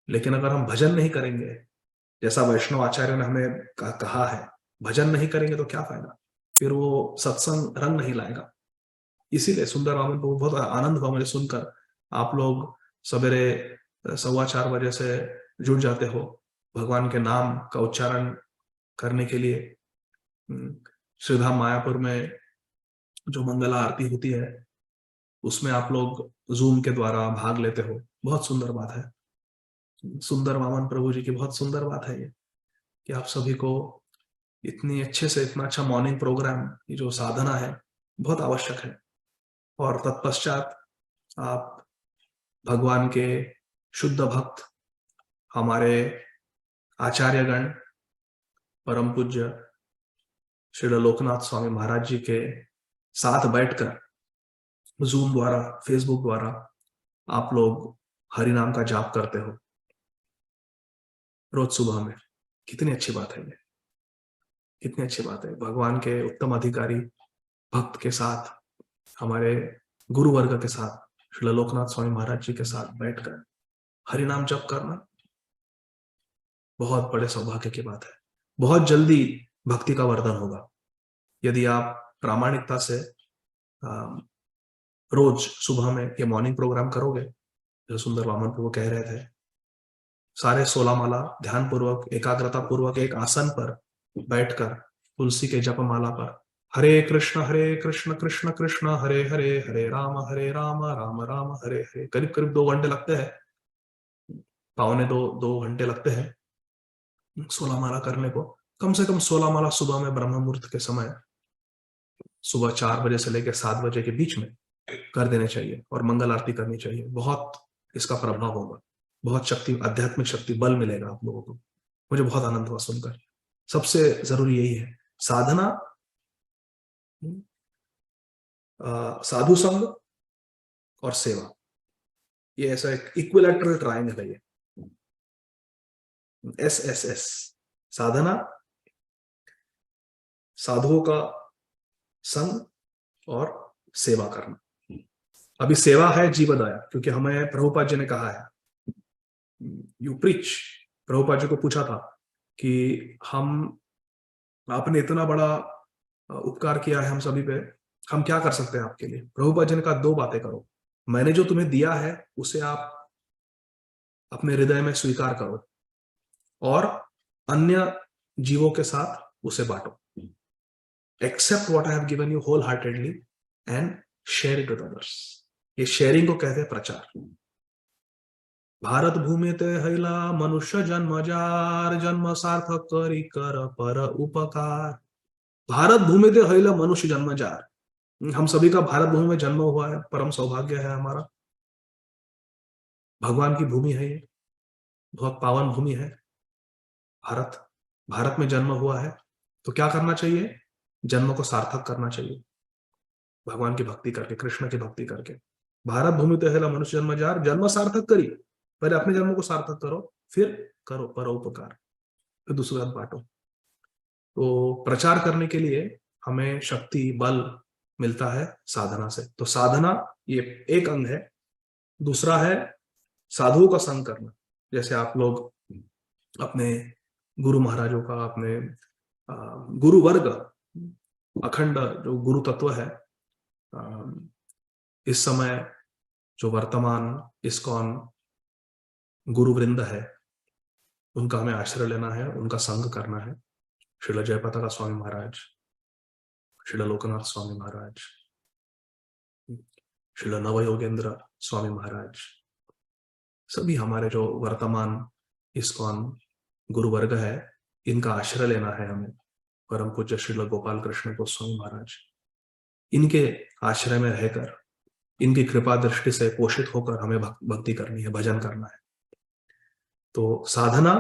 लेकिन अगर हम भजन नहीं करेंगे, जैसा वैष्णव आचार्य ने हमें कहा है, भजन नहीं करेंगे तो क्या फायदा? फिर वो सत्संग रंग नहीं लाएगा। इसीलिए सुंदर वामन को बहुत आनंद हुआ मुझे सुनकर। आप लोग सवेरे 4:15 से जुड़ जाते हो भगवान के नाम का उच्चारण करने के लिए। श्रीधाम मायापुर में जो मंगला आरती होती है, उसमें आप लोग जूम के द्वारा भाग लेते हो। बहुत सुंदर बात है। सुंदर वामन प्रभु जी की बहुत सुंदर बात है ये, कि आप सभी को इतनी अच्छे से, इतना अच्छा मॉर्निंग प्रोग्राम, ये जो साधना है बहुत आवश्यक है। और तत्पश्चात आप भगवान के शुद्ध भक्त, हमारे आचार्यगण, परम पूज्य श्री लोकनाथ स्वामी महाराज जी के साथ बैठकर जूम द्वारा, फेसबुक द्वारा आप लोग हरि नाम का जाप करते हो रोज सुबह में। कितनी अच्छी बात है ये, कितनी अच्छी बात है। भगवान के उत्तम अधिकारी भक्त के साथ, हमारे गुरु वर्ग के साथ, श्री लोकनाथ स्वामी महाराज जी के साथ बैठकर हरि नाम जप करना बहुत बड़े सौभाग्य की बात है। बहुत जल्दी भक्ति का वर्धन होगा यदि आप प्रामाणिकता से रोज सुबह में ये मॉर्निंग प्रोग्राम करोगे। जो सुंदर वामन प्रभु कह रहे थे, सारे 16 माला ध्यान पूर्वक, एकाग्रता पूर्वक एक आसन पर बैठकर तुलसी के जप माला पर हरे कृष्ण कृष्ण कृष्ण हरे हरे, हरे राम राम राम हरे हरे, करीब करीब 2 घंटे लगते हैं, पौने 2 घंटे लगते हैं 16 माला करने को। कम से कम 16 माला सुबह में ब्रह्म मुहूर्त के समय, सुबह 4 बजे से लेकर 7 बजे के बीच में कर देने चाहिए, और मंगल आरती करनी चाहिए। बहुत इसका प्रभाव होगा, बहुत शक्ति, आध्यात्मिक शक्ति, बल मिलेगा आप लोगों को। मुझे बहुत आनंद हुआ सुनकर। सबसे जरूरी यही है, साधना, साधु संग और सेवा। ये ऐसा एक इक्विलैटरल ट्रायंगल है ये, SSS। साधना, साधुओं का संग और सेवा करना। अभी सेवा है जीवदाया, क्योंकि हमें प्रभुपाद जी ने कहा है, यू प्रीच। प्रभुपाद जी को पूछा था कि आपने इतना बड़ा उपकार किया है हम सभी पे, हम क्या कर सकते हैं आपके लिए? प्रभुपाद जी ने कहा 2 बातें करो। मैंने जो तुम्हें दिया है उसे आप अपने हृदय में स्वीकार करो, और अन्य जीवों के साथ उसे बांटो। Accept what I have given you wholeheartedly and share it with others. ये शेयरिंग को कहते हैं प्रचार। भारत भूमि ते हैला मनुष्य जन्म जार, जन्म सार्थक करी कर पर उपकार। भारत भूमि ते हैला मनुष्य जन्म जार। हम सभी का भारत भूमि में जन्म हुआ है, परम सौभाग्य है हमारा। भगवान की भूमि है ये, बहुत पावन भूमि है भारत। भारत में जन्म हुआ है तो क्या करना चाहिए? जन्म को सार्थक करना चाहिए, भगवान की भक्ति करके, कृष्ण की भक्ति करके। भारत भूमि तो है मनुष्य जन्म जार, जन्म सार्थक करी। पहले अपने जन्म को सार्थक करो, फिर करो परोपकार, फिर दूसरे हाथ बांटो। तो प्रचार करने के लिए हमें शक्ति, बल मिलता है साधना से। तो साधना ये एक अंग है। दूसरा है साधुओं का संग करना। जैसे आप लोग अपने गुरु महाराजों का, अपने गुरु वर्ग, अखंड जो गुरु तत्व है, इस समय जो वर्तमान इस्कॉन गुरु वृंद है, उनका हमें आश्रय लेना है, उनका संग करना है। श्रील जयपताका स्वामी महाराज, श्रील लोकनाथ स्वामी महाराज, श्रील नवयोगेंद्र स्वामी महाराज, सभी हमारे जो वर्तमान इस्कॉन गुरु वर्ग है, इनका आश्रय लेना है हमें। परम पूज्य श्रील गोपाल कृष्ण गोस्वामी महाराज, इनके आश्रय में रहकर, इनकी कृपा दृष्टि से पोषित होकर हमें भक्ति करनी है, भजन करना है। तो साधना,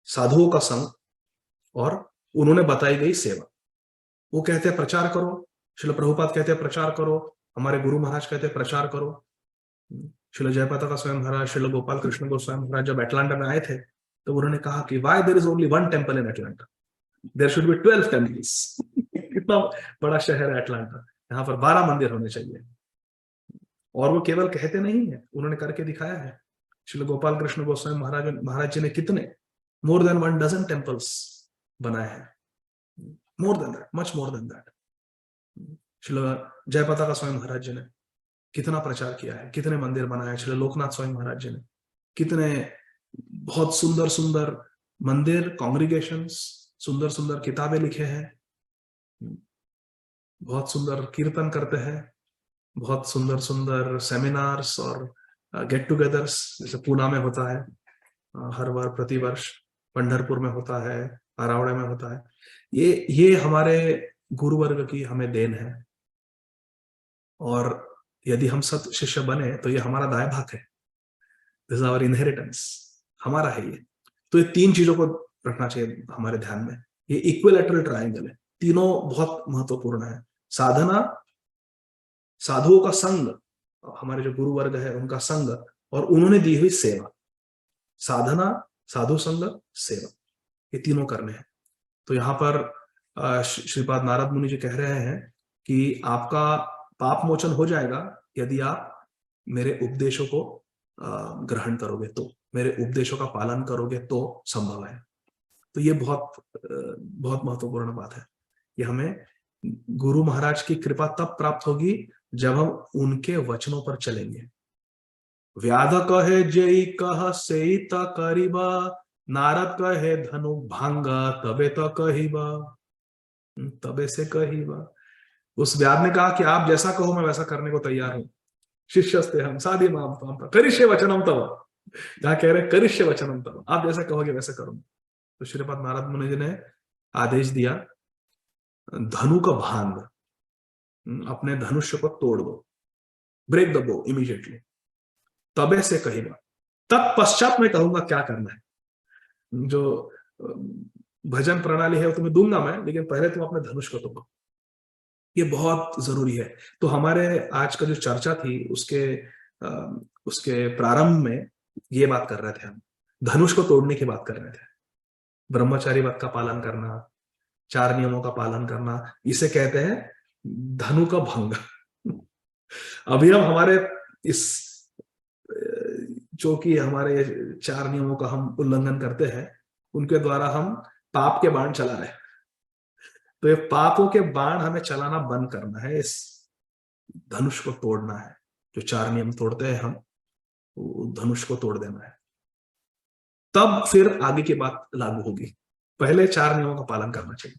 साधुओं का संग और उन्होंने बताई गई सेवा। वो कहते हैं प्रचार करो, श्रील प्रभुपाद कहते हैं प्रचार करो, हमारे गुरु महाराज कहते हैं प्रचार करो। श्रील जयपताका स्वामी महाराज, श्रील गोपाल कृष्ण गोस्वामी महाराज जब अटलांटा में आए थे तो उन्होंने कहा कि why there is only one temple in Atlanta, there should be 12 temples. कितना बड़ा शहर है अटलांटा, यहाँ पर 12 मंदिर होने चाहिए। और वो केवल कहते नहीं है, उन्होंने करके दिखाया है। श्रील गोपाल कृष्ण गोस्वामी महाराज जी ने कितने, मोर देन 1 डजन टेम्पल्स बनाए हैं, more than that, much more than that. Srila Jayapataka Swami Maharaj ji ने कितना प्रचार किया है, कितने मंदिर बनाए हैं। श्रील लोकनाथ स्वामी महाराज जी ने कितने बहुत सुंदर सुंदर मंदिर, कॉन्ग्रीगेशंस, सुंदर सुंदर किताबें लिखे हैं, बहुत सुंदर कीर्तन करते हैं, बहुत सुंदर सुंदर सेमिनार्स और गेट टुगेदर्स, जैसे पूना में होता है हर बार, प्रतिवर्ष पंढरपुर में होता है, आरावड़े में होता है। ये हमारे गुरुवर्ग की हमें देन है। और यदि हम सत शिष्य बने तो ये हमारा दाया भाग है, दिस इज आवर इनहेरिटेंस, हमारा है ये। तो ये 3 चीजों को रखना चाहिए हमारे ध्यान में। ये इक्विलैटरल ट्रायंगल है, तीनों बहुत महत्वपूर्ण है। साधना, साधुओं का संग, हमारे जो गुरु वर्ग है उनका संग, और उन्होंने दी हुई सेवा। साधना, साधु संग, सेवा, ये तीनों करने हैं। तो यहाँ पर श्रीपाद नारद मुनि जी कह रहे हैं कि आपका पाप मोचन हो जाएगा यदि आप मेरे उपदेशों को ग्रहण करोगे, तो मेरे उपदेशों का पालन करोगे तो संभव है। तो ये बहुत महत्वपूर्ण बात है। ये हमें गुरु महाराज की कृपा तब प्राप्त होगी जब हम उनके वचनों पर चलेंगे। व्याध कहे जय कह से त करीबा, नारद कहे धनु भांगा तबे तो कहीबा, तबे से कहीबा। उस व्याध ने कहा कि आप जैसा कहो मैं वैसा करने को तैयार हूं। शिष्यस्ते हम साधी माम करिष्ये वचनम तव, जहां कह रहे करिष्ये वचनम तव, आप जैसा कहोगे वैसा करूंगा। तो श्रीपाद नारद मुनि जी ने आदेश दिया, धनु का भांग, अपने धनुष्य को तोड़ दो, ब्रेक द बो इमीडिएटली, तबे से कहीबा, तत्पश्चात मैं कहूंगा क्या करना है। जो भजन प्रणाली है वो तुम्हें दूंगा मैं, लेकिन पहले तुम अपने धनुष को तोड़ो। ये बहुत जरूरी है। तो हमारे आज का जो चर्चा थी उसके प्रारंभ में ये बात कर रहे थे, हम धनुष को तोड़ने की बात कर रहे थे। ब्रह्मचारी व्रत का पालन करना, 4 नियमों का पालन करना, इसे कहते हैं धनु का भंग। अभी हम हमारे इस जो कि हमारे 4 नियमों का हम उल्लंघन करते हैं, उनके द्वारा हम पाप के बाण चला रहे हैं। तो ये पापों के बाण हमें चलाना बंद करना है, इस धनुष को तोड़ना है। जो 4 नियम तोड़ते हैं हम, धनुष को तोड़ देना है, तब फिर आगे की बात लागू होगी। पहले 4 नियमों का पालन करना चाहिए,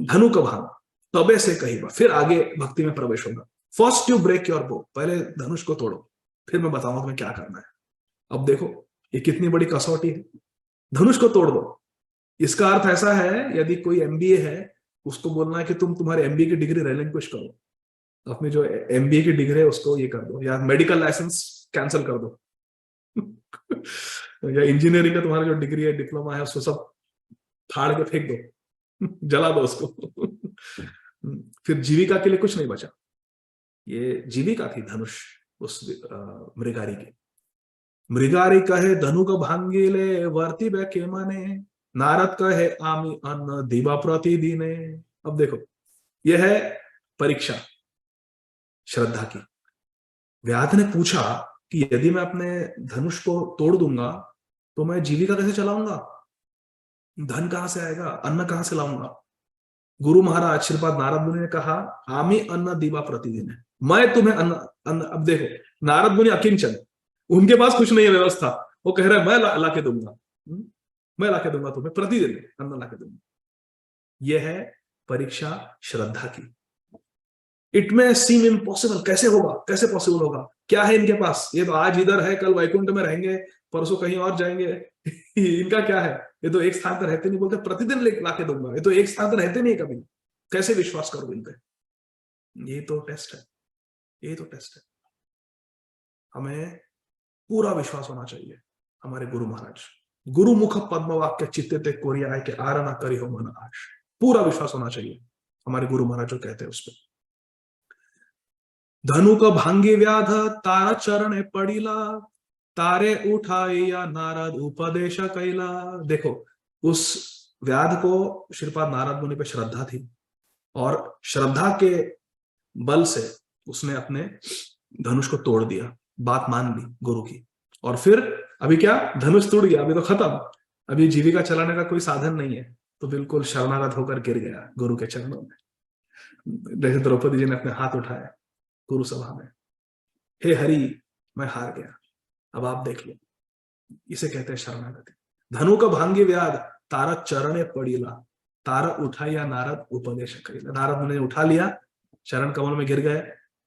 धनु का भांग, तबे से कहीबा, फिर आगे भक्ति में प्रवेश होगा। फर्स्ट यू ब्रेक योर बो, पहले धनुष को तोड़ो, फिर मैं बताऊंगा तुम्हें क्या करना है। अब देखो ये कितनी बड़ी कसौटी है, धनुष को तोड़ दो। इसका अर्थ ऐसा है, यदि कोई एमबीए है उसको बोलना है कि तुम तुम्हारे एमबीए की डिग्री रिलिंक्विश करो, अपनी जो एमबीए की डिग्री है उसको ये कर दो, या मेडिकल लाइसेंस कैंसिल कर दो या इंजीनियरिंग का तुम्हारा जो डिग्री है, डिप्लोमा है, उसको सब फाड़ के फेंक दो, जला दो उसको फिर जीविका के लिए कुछ नहीं बचा। ये जीविका थी धनुष उस मृगारी की। मृगारी कहे धनु का भांगीले वर्ती बे के माने, नारद कहे आमी अन्न दिवा प्रतिदिने। अब देखो यह है परीक्षा श्रद्धा की। व्याध ने पूछा कि यदि मैं अपने धनुष को तोड़ दूंगा तो मैं जीविका कैसे चलाऊंगा, धन कहाँ से आएगा, अन्न कहाँ से लाऊंगा। गुरु महाराज श्रीपाद नारद मुनि ने कहा, आमी अन्न दीवा प्रतिदिन है, मैं तुम्हें अन्न अन्न। अब देखो नारद मुनि अकिंचन, उनके पास कुछ नहीं है व्यवस्था, वो कह रहा है मैं ला के दूंगा, मैं ला के दूंगा तुम्हें, प्रतिदिन अन्न ला के दूंगा। यह है परीक्षा श्रद्धा की। इट में सीम इम्पॉसिबल, कैसे होगा, कैसे पॉसिबल होगा, क्या है इनके पास, ये तो आज इधर है कल वैकुंठ में रहेंगे परसों कहीं और जाएंगे इनका क्या है, ये तो एक स्थान पर रहते नहीं, बोलते प्रतिदिन ला के दूंगा, ये तो एक स्थान पर रहते नहीं कभी, कैसे विश्वास करो इन पे। ये तो टेस्ट है, ये तो टेस्ट है। हमें पूरा विश्वास होना चाहिए हमारे गुरु महाराज, गुरु मुख पद्म वाक्य चित्ते ते कोरिया के आर ना करी हो मन आश, पूरा विश्वास होना चाहिए हमारे गुरु महाराज जो कहते हैं उस पर। धनु का भांगी व्याध तारा चरण पड़ीला, तारे उठाइया नारद उपदेश कैला। देखो उस व्याध को श्रीपाद नारद मुनि पे श्रद्धा थी, और श्रद्धा के बल से उसने अपने धनुष को तोड़ दिया, बात मान ली गुरु की। और फिर अभी क्या, धनुष टूट गया, अभी तो खत्म, अभी जीविका चलाने का कोई साधन नहीं है, तो बिल्कुल शरणागत होकर गिर गया गुरु के चरणों में। जैसे द्रौपदी जी ने अपने हाथ उठाए गुरु सभा में, हे हरि मैं हार गया, अब आप देख लो, इसे कहते हैं शरणागति। धनु का भांगी व्याध तारा चरणे पड़ीला, तारा उठाया नारद उपदेश करेला। नारद मुनि ने उठा लिया, चरण कमल में गिर गए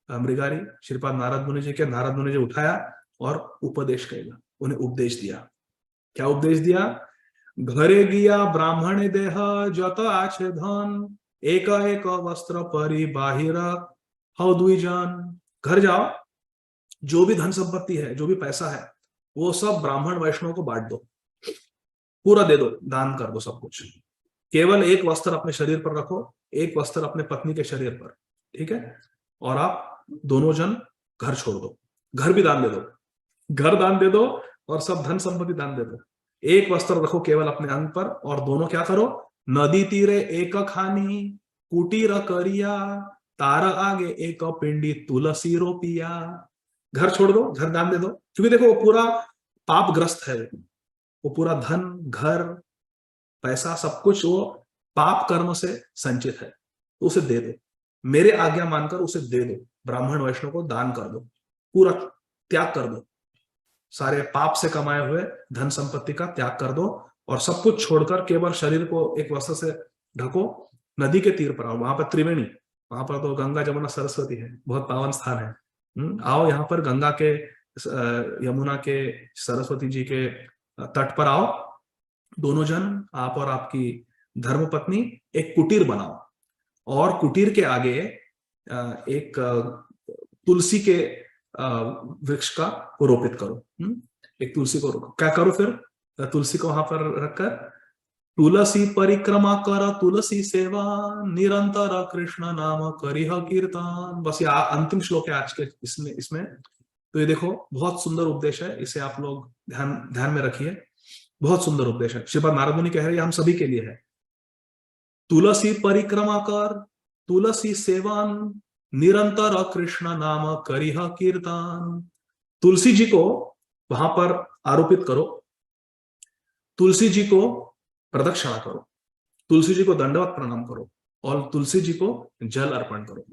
मृगारी श्रीपाद नारद मुनि जी के। नारद मुनि जी उठाया और उपदेश करेला, उन्हें उपदेश दिया। क्या उपदेश दिया, घरे गिया ब्राह्मण देह जत आछे धन, एक एक वस्त्र परि बाहिर हौ द्विजन। घर जाओ, जो भी धन संपत्ति है, जो भी पैसा है, वो सब ब्राह्मण वैष्णव को बांट दो, पूरा दे दो, दान कर दो सब कुछ। केवल एक वस्त्र अपने शरीर पर रखो, एक वस्त्र अपने पत्नी के शरीर पर, ठीक है, और आप दोनों जन घर छोड़ दो, घर भी दान दे दो, घर दान दे दो और सब धन संपत्ति दान दे दो। एक वस्त्र रखो केवल अपने अंग पर, और दोनों क्या करो, नदी तीरे एक खानी कुटीर करिया, तारा आगे एक पिंडी तुलसी रोपिया। घर छोड़ दो, घर दान दे दो, क्योंकि देखो वो पूरा पापग्रस्त है, वो पूरा धन घर पैसा सब कुछ वो पाप कर्म से संचित है, तो उसे दे दो, मेरे आज्ञा मानकर उसे दे दो, ब्राह्मण वैष्णव को दान कर दो, पूरा त्याग कर दो, सारे पाप से कमाए हुए धन संपत्ति का त्याग कर दो, और सब कुछ छोड़कर केवल शरीर को एक वस्त्र से ढको, नदी के तीर पर आओ, वहां पर त्रिवेणी, वहां पर तो गंगा जमुना सरस्वती है, बहुत पावन स्थान है। आओ यहाँ पर गंगा के यमुना के सरस्वती जी के तट पर आओ, दोनों जन आप और आपकी धर्मपत्नी एक कुटीर बनाओ, और कुटीर के आगे एक तुलसी के वृक्ष का को रोपित करो। एक तुलसी को क्या करो, फिर तुलसी को वहां पर रखकर तुलसी परिक्रमा कर तुलसी सेवा, निरंतर कृष्ण नाम करिह कीर्तन। बस ये अंतिम श्लोक है आज के इसमें। तो ये देखो बहुत सुंदर उपदेश है, इसे आप लोग ध्यान में रखिए, बहुत सुंदर उपदेश है। श्रीपाद नारद मुनि कह रहे हैं हम सभी के लिए है, तुलसी परिक्रमा कर तुलसी सेवन, निरंतर कृष्ण नाम करिह कीर्तन। तुलसी जी को वहां पर आरोपित करो, तुलसी जी को प्रदक्षिणा करो, तुलसी जी को दंडवत प्रणाम करो, और तुलसी जी को जल अर्पण करो।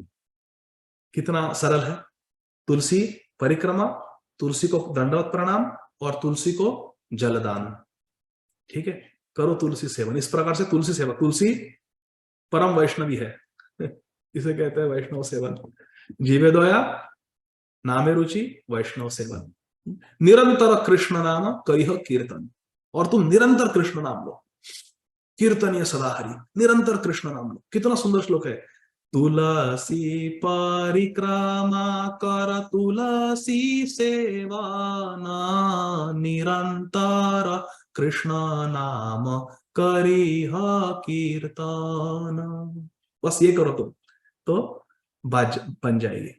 कितना सरल है, तुलसी परिक्रमा, तुलसी को दंडवत प्रणाम, और तुलसी को जलदान, ठीक है, करो तुलसी सेवन। इस प्रकार से तुलसी सेवा, तुलसी परम वैष्णवी है इसे कहते हैं वैष्णव सेवन। जीवे दोया नामे रुचि वैष्णव सेवन, निरंतर कृष्ण नाम करिह कीर्तन, और तुम निरंतर कृष्ण नाम लो, कीर्तनीय सदा हरि, निरंतर कृष्ण नाम लो। कितना सुंदर श्लोक है, तुलसी परिक्रमा कर तुलसी सेवाना, निरंतर कृष्ण नाम करिह कीर्तन। बस ये करो तुम, तो बाज बन जाएगी।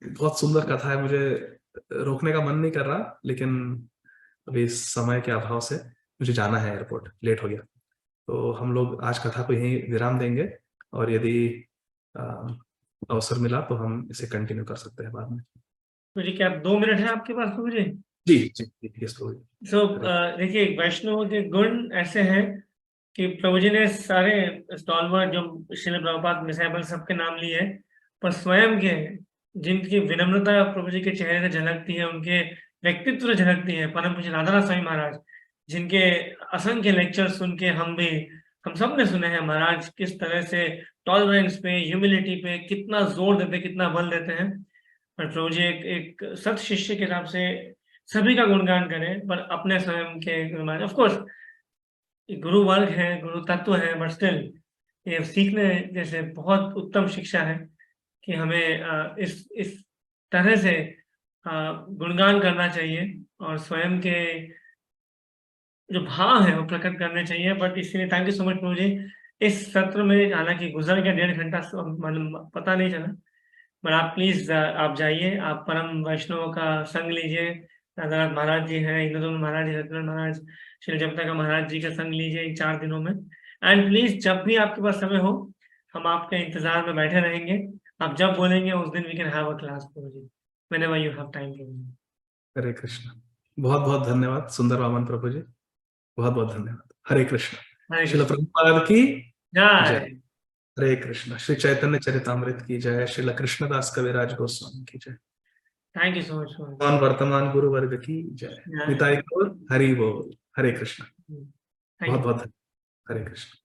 बहुत सुंदर कथा है, मुझे रोकने का मन नहीं कर रहा, लेकिन अभी समय के अभाव से मुझे जाना है एयरपोर्ट, लेट हो गया, तो हम लोग आज कथा को यहीं विराम देंगे, और यदि अवसर मिला तो हम इसे कंटिन्यू कर सकते हैं बाद में। तो जी क्या 2 मिनट है आपके पास प्रभु जी? जी जी जी, yes, प्रभु जी। सो देखिए वैष्णव के गुण ऐसे हैं कि प्रभु जी ने सारे स्टॉलवर्ड जो श्रील प्रभुपाद मिसाइबल सबके नाम लिए, पर स्वयं के जिनकी विनम्रता प्रभु जी के चेहरे से झलकती है, उनके व्यक्तित्व से झलकती है, परम पूज्य राधानाथ स्वामी महाराज, जिनके असंख्य लेक्चर सुन के हम सब ने सुने हैं महाराज किस तरह से टॉलरेंस पे, ह्यूमिलिटी पे कितना जोर देते, कितना बल देते हैं। और प्रभु जी एक सत शिष्य के हिसाब से सभी का गुणगान करें, पर अपने स्वयं के ऑफ कोर्स गुरु वर्ग है, गुरु तत्व है, बट स्टिल ये सीखने जैसे बहुत उत्तम शिक्षा है कि हमें इस तरह से गुणगान करना चाहिए और स्वयं के जो भाव है वो प्रकट करने चाहिए। बट इसलिए थैंक यू सो मच प्रभु जी। इस सत्र में हालांकि गुजर गया 1.5 घंटा, मतलब पता नहीं चला, पर आप प्लीज आप जाइए, आप परम वैष्णव का संग लीजिए। राधानाथ महाराज जी हैं, इंद्रधुम्न महाराज जी, सत्यनारायण महाराज, श्री जपता का महाराज जी का संग लीजिए इन 4 दिनों में। एंड प्लीज जब भी आपके पास समय हो, हम आपके इंतजार में बैठे रहेंगे। आप जब बोलेंगे उस दिन we can have a class प्रभु जी, whenever you have time प्रभु जी। हरे कृष्ण। बहुत बहुत धन्यवाद सुंदर वामन प्रभु जी, बहुत बहुत धन्यवाद। हरे कृष्ण। हरे श्रील कृष्ण। प्रभुपाद की जय। जय। हरे कृष्ण। श्री चैतन्य चरितामृत की जय। श्रील कृष्णदास कविराज गोस्वामी की जय। थैंक यू सो मच प्रभु जी। कौन वर्तमान गुरु वर्ग की जय। जय। निताई गौर हरि बोल। हरे कृष्ण। थैंक बहुत यू। बहुत धन्यवाद। हरे कृष्ण।